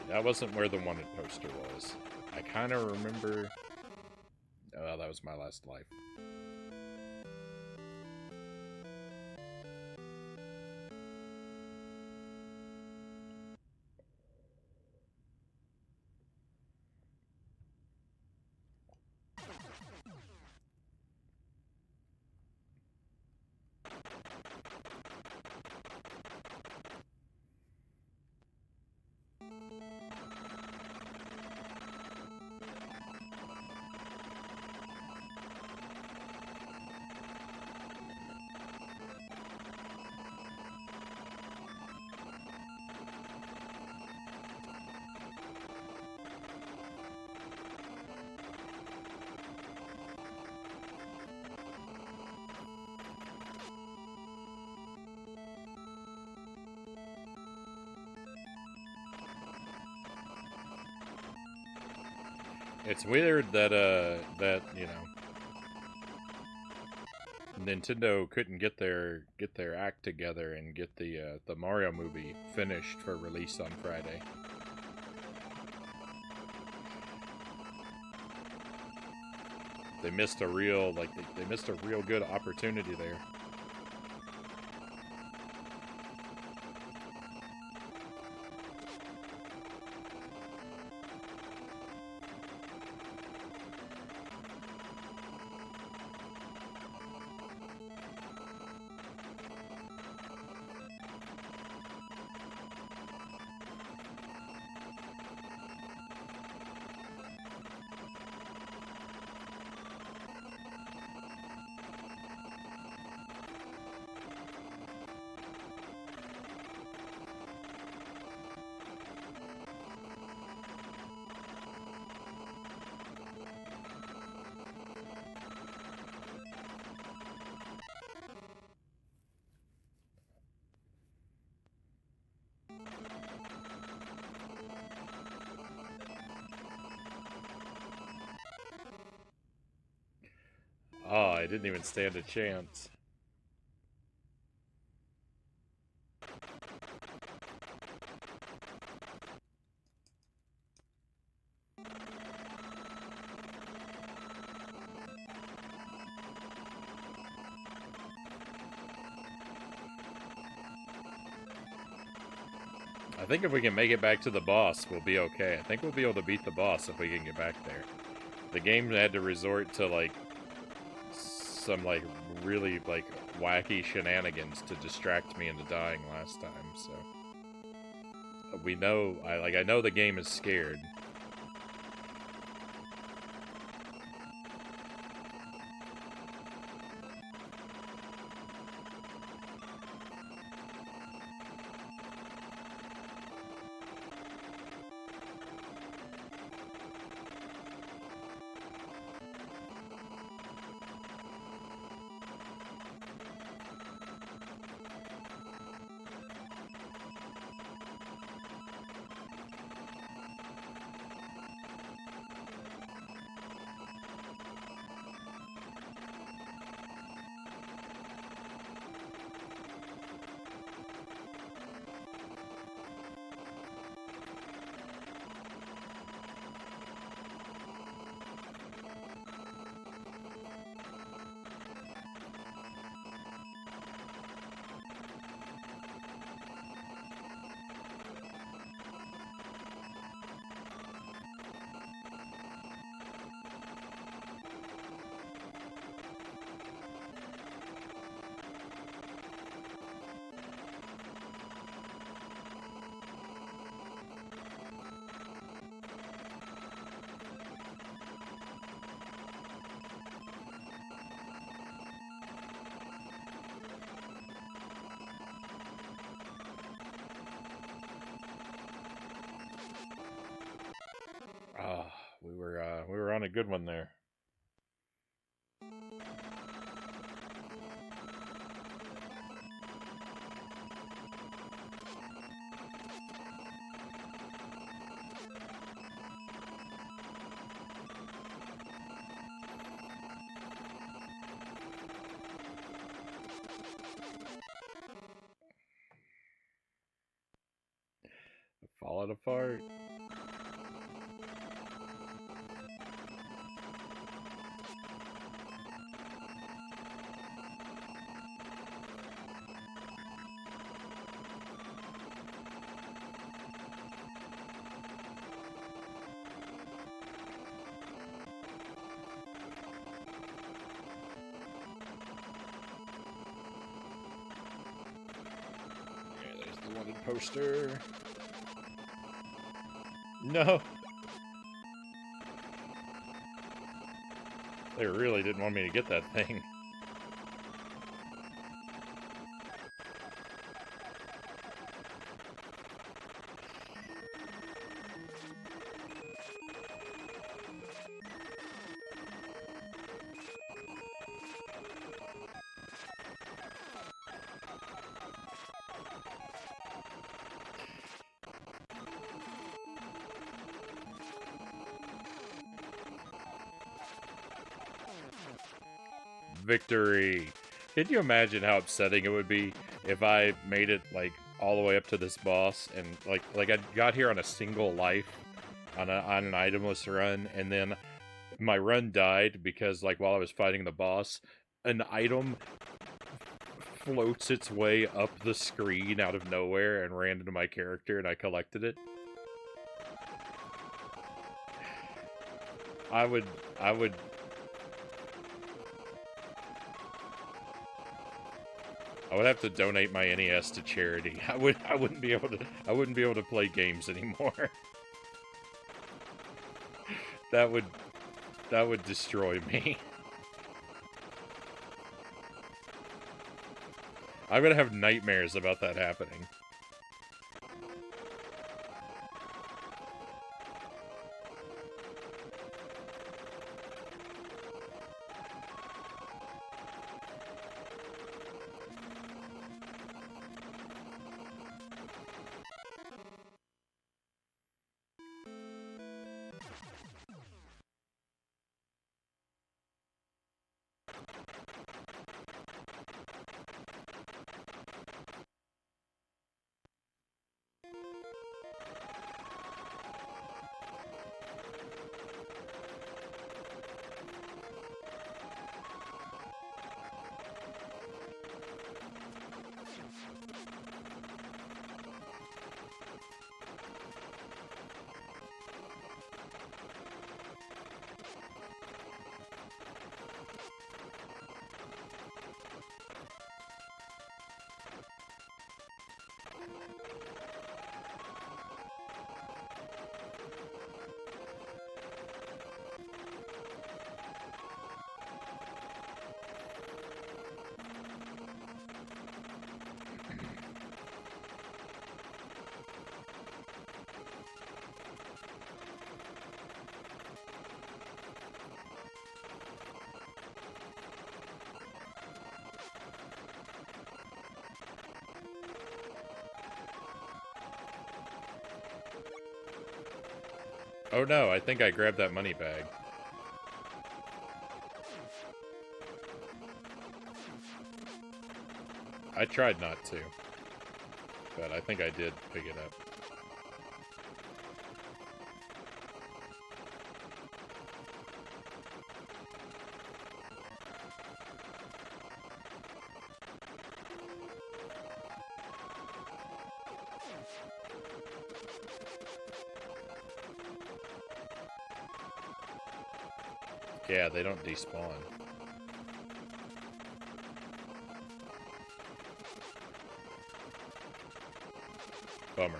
Speaker 1: That wasn't where the wanted poster was. I kind of remember... Oh, that was my last life. It's weird that you know, Nintendo couldn't get their act together and get the Mario movie finished for release on Friday. They missed a real they missed a real good opportunity there. Oh, I didn't even stand a chance. I think if we can make it back to the boss, we'll be okay. I think we'll be able to beat the boss if we can get back there. The game had to resort to, like, some, like, really, like, wacky shenanigans to distract me into dying last time, so... We know, I know the game is scared. Ah, we were on a good one there. Falling apart. Yeah, there's the wanted poster. No! They really didn't want me to get that thing. Victory! Can you imagine how upsetting it would be if I made it, like, all the way up to this boss, and, like I got here on a single life, on an itemless run, and then my run died because, like, while I was fighting the boss, an item floats its way up the screen out of nowhere and ran into my character, and I collected it. I would have to donate my NES to charity. I wouldn't be able to play games anymore. That would destroy me. I'm gonna have nightmares about that happening. Oh no, I think I grabbed that money bag. I tried not to, but I think I did pick it up. Yeah, they don't despawn. Bummer.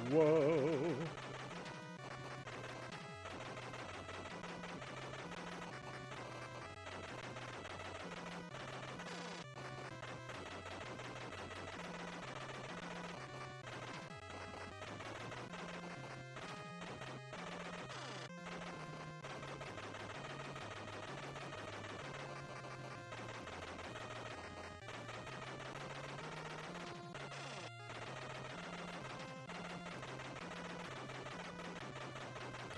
Speaker 1: Whoa.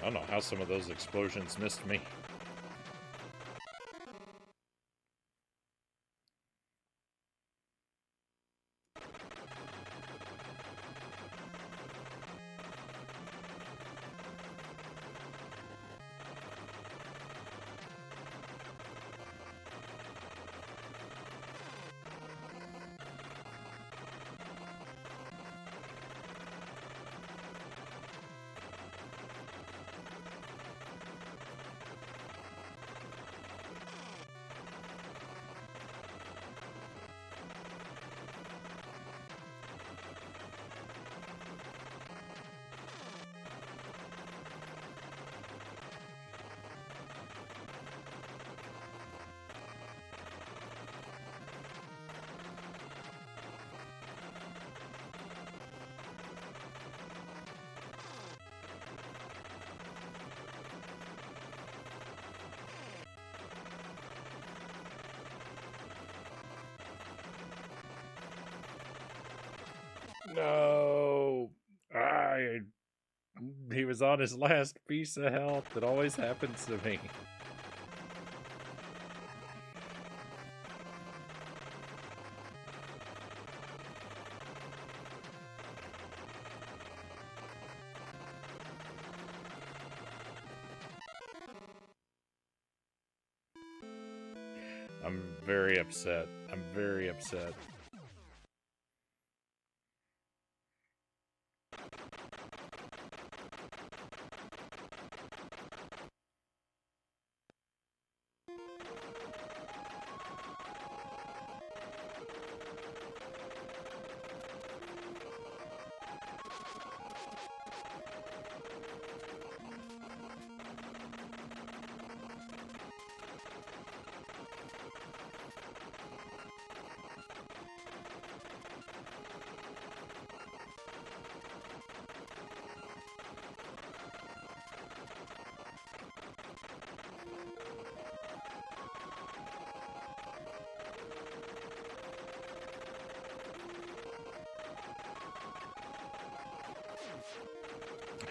Speaker 1: I don't know how some of those explosions missed me. No! I... He was on his last piece of health. It always happens to me. I'm very upset. I'm very upset.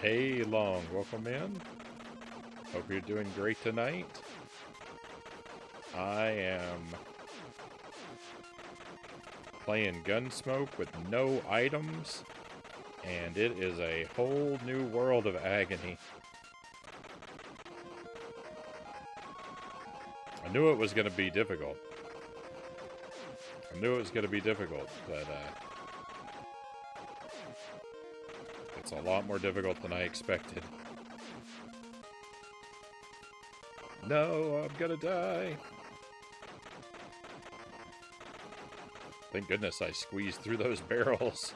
Speaker 1: Hey, Long, welcome in. Hope you're doing great tonight. I am playing Gun.Smoke with no items, and it is a whole new world of agony. I knew it was going to be difficult. But it's a lot more difficult than I expected. No, I'm gonna die. Thank goodness I squeezed through those barrels.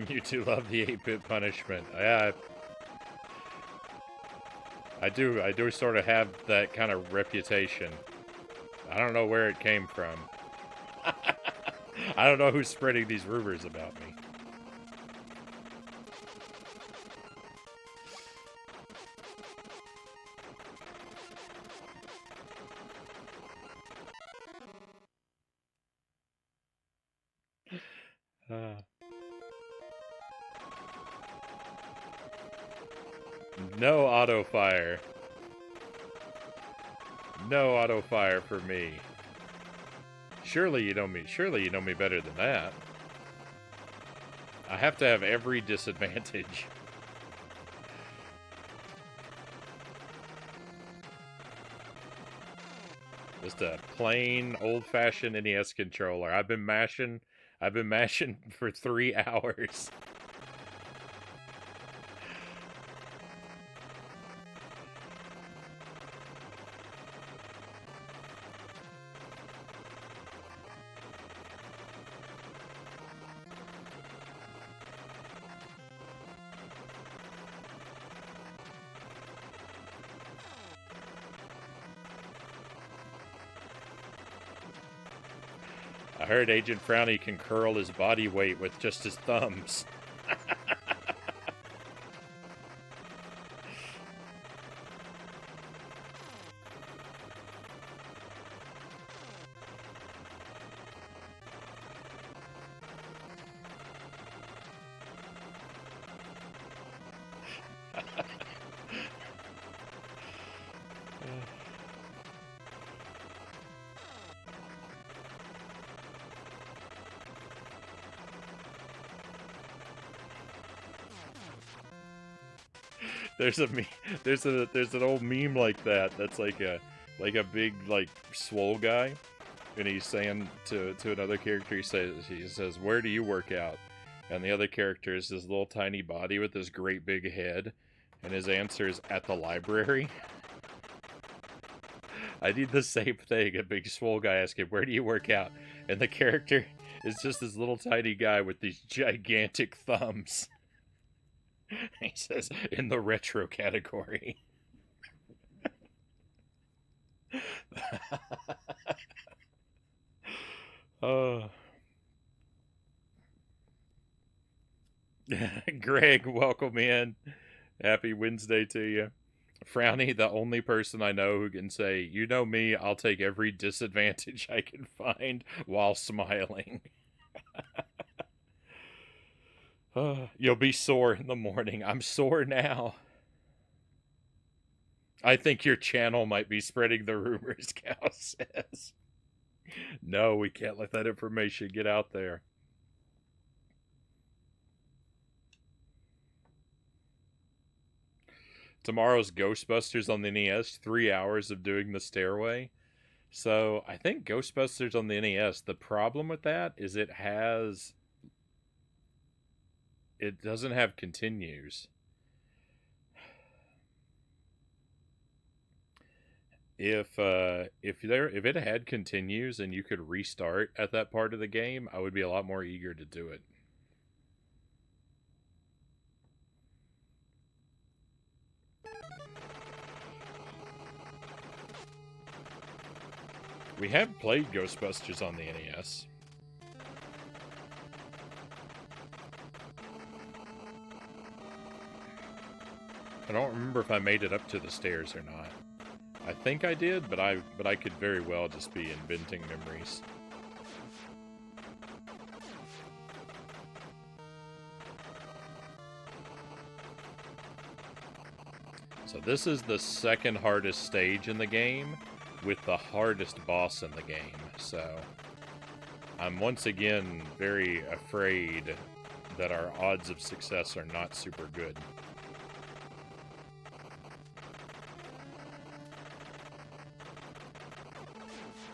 Speaker 1: You two love the 8-bit punishment. Yeah, I do sort of have that kind of reputation. I don't know where it came from. I don't know who's spreading these rumors about me. No auto fire. No auto fire for me. Surely you know me. Surely you know me better than that. I have to have every disadvantage. Just a plain old-fashioned NES controller. I've been mashing for 3 hours. I heard Agent Frownie can curl his body weight with just his thumbs. There's an old meme like that. That's like a big like swole guy, and he's saying to another character, he says, "Where do you work out?" And the other character is this little tiny body with this great big head, and his answer is at the library. I need the same thing. A big swole guy asking, "Where do you work out?" And the character is just this little tiny guy with these gigantic thumbs. He says, "In the retro category." uh, Greg, welcome in. Happy Wednesday to you. Frownie, the only person I know who can say, "You know me, I'll take every disadvantage I can find," while smiling. You'll be sore in the morning. I'm sore now. I think your channel might be spreading the rumors, Cal says. No, we can't let that information get out there. Tomorrow's Ghostbusters on the NES, 3 hours of doing the stairway. So I think Ghostbusters on the NES, the problem with that is it doesn't have continues. If it had continues and you could restart at that part of the game, I would be a lot more eager to do it. We have played Ghostbusters on the NES. I don't remember if I made it up to the stairs or not. I think I did, but I could very well just be inventing memories. So this is the second hardest stage in the game, with the hardest boss in the game. So I'm once again very afraid that our odds of success are not super good.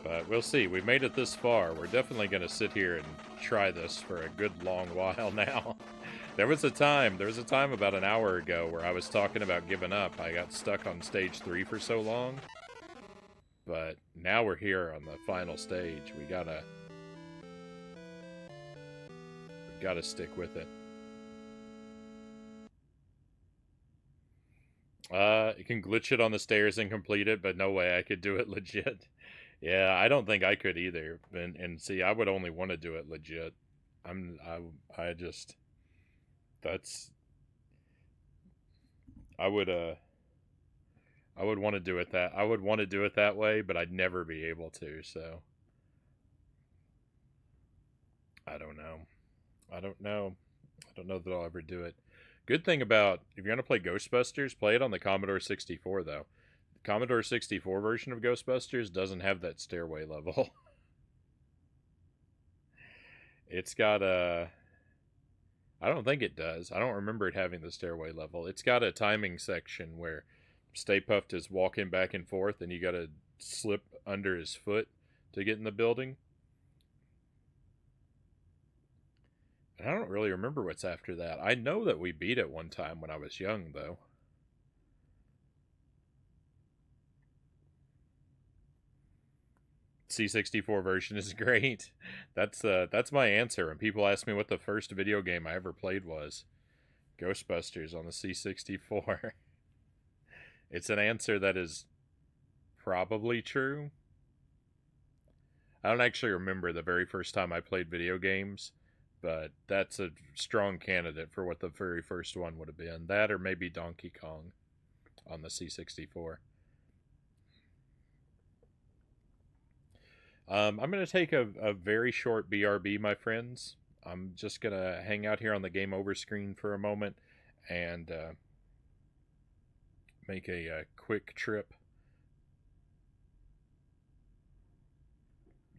Speaker 1: But we'll see. We made it this far. We're definitely going to sit here and try this for a good long while now. There was a time about an hour ago where I was talking about giving up. I got stuck on stage 3 for so long. But now we're here on the final stage. We gotta stick with it. You can glitch it on the stairs and complete it, but no way I could do it legit. Yeah, I don't think I could either. And see, I would only want to do it legit. I just that's I would want to do it that I would want to do it that way, but I'd never be able to, so I don't know. I don't know. I don't know that I'll ever do it. Good thing about if you're gonna play Ghostbusters, play it on the Commodore 64 though. The Commodore 64 version of Ghostbusters doesn't have that stairway level. It's got a I don't think it does. I don't remember it having the stairway level. It's got a timing section where Stay Puft is walking back and forth and you gotta slip under his foot to get in the building. And I don't really remember what's after that. I know that we beat it one time when I was young, though. C64 version is great. That's my answer. When people ask me what the first video game I ever played was, Ghostbusters on the C64. It's an answer that is probably true. I don't actually remember the very first time I played video games, but that's a strong candidate for what the very first one would have been. That or maybe Donkey Kong on the C64. I'm going to take a very short BRB, my friends. I'm just going to hang out here on the game over screen for a moment and make a quick trip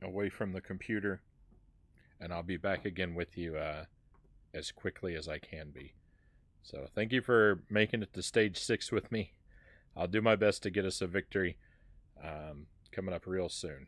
Speaker 1: away from the computer. And I'll be back again with you as quickly as I can be. So thank you for making it to stage 6 with me. I'll do my best to get us a victory coming up real soon.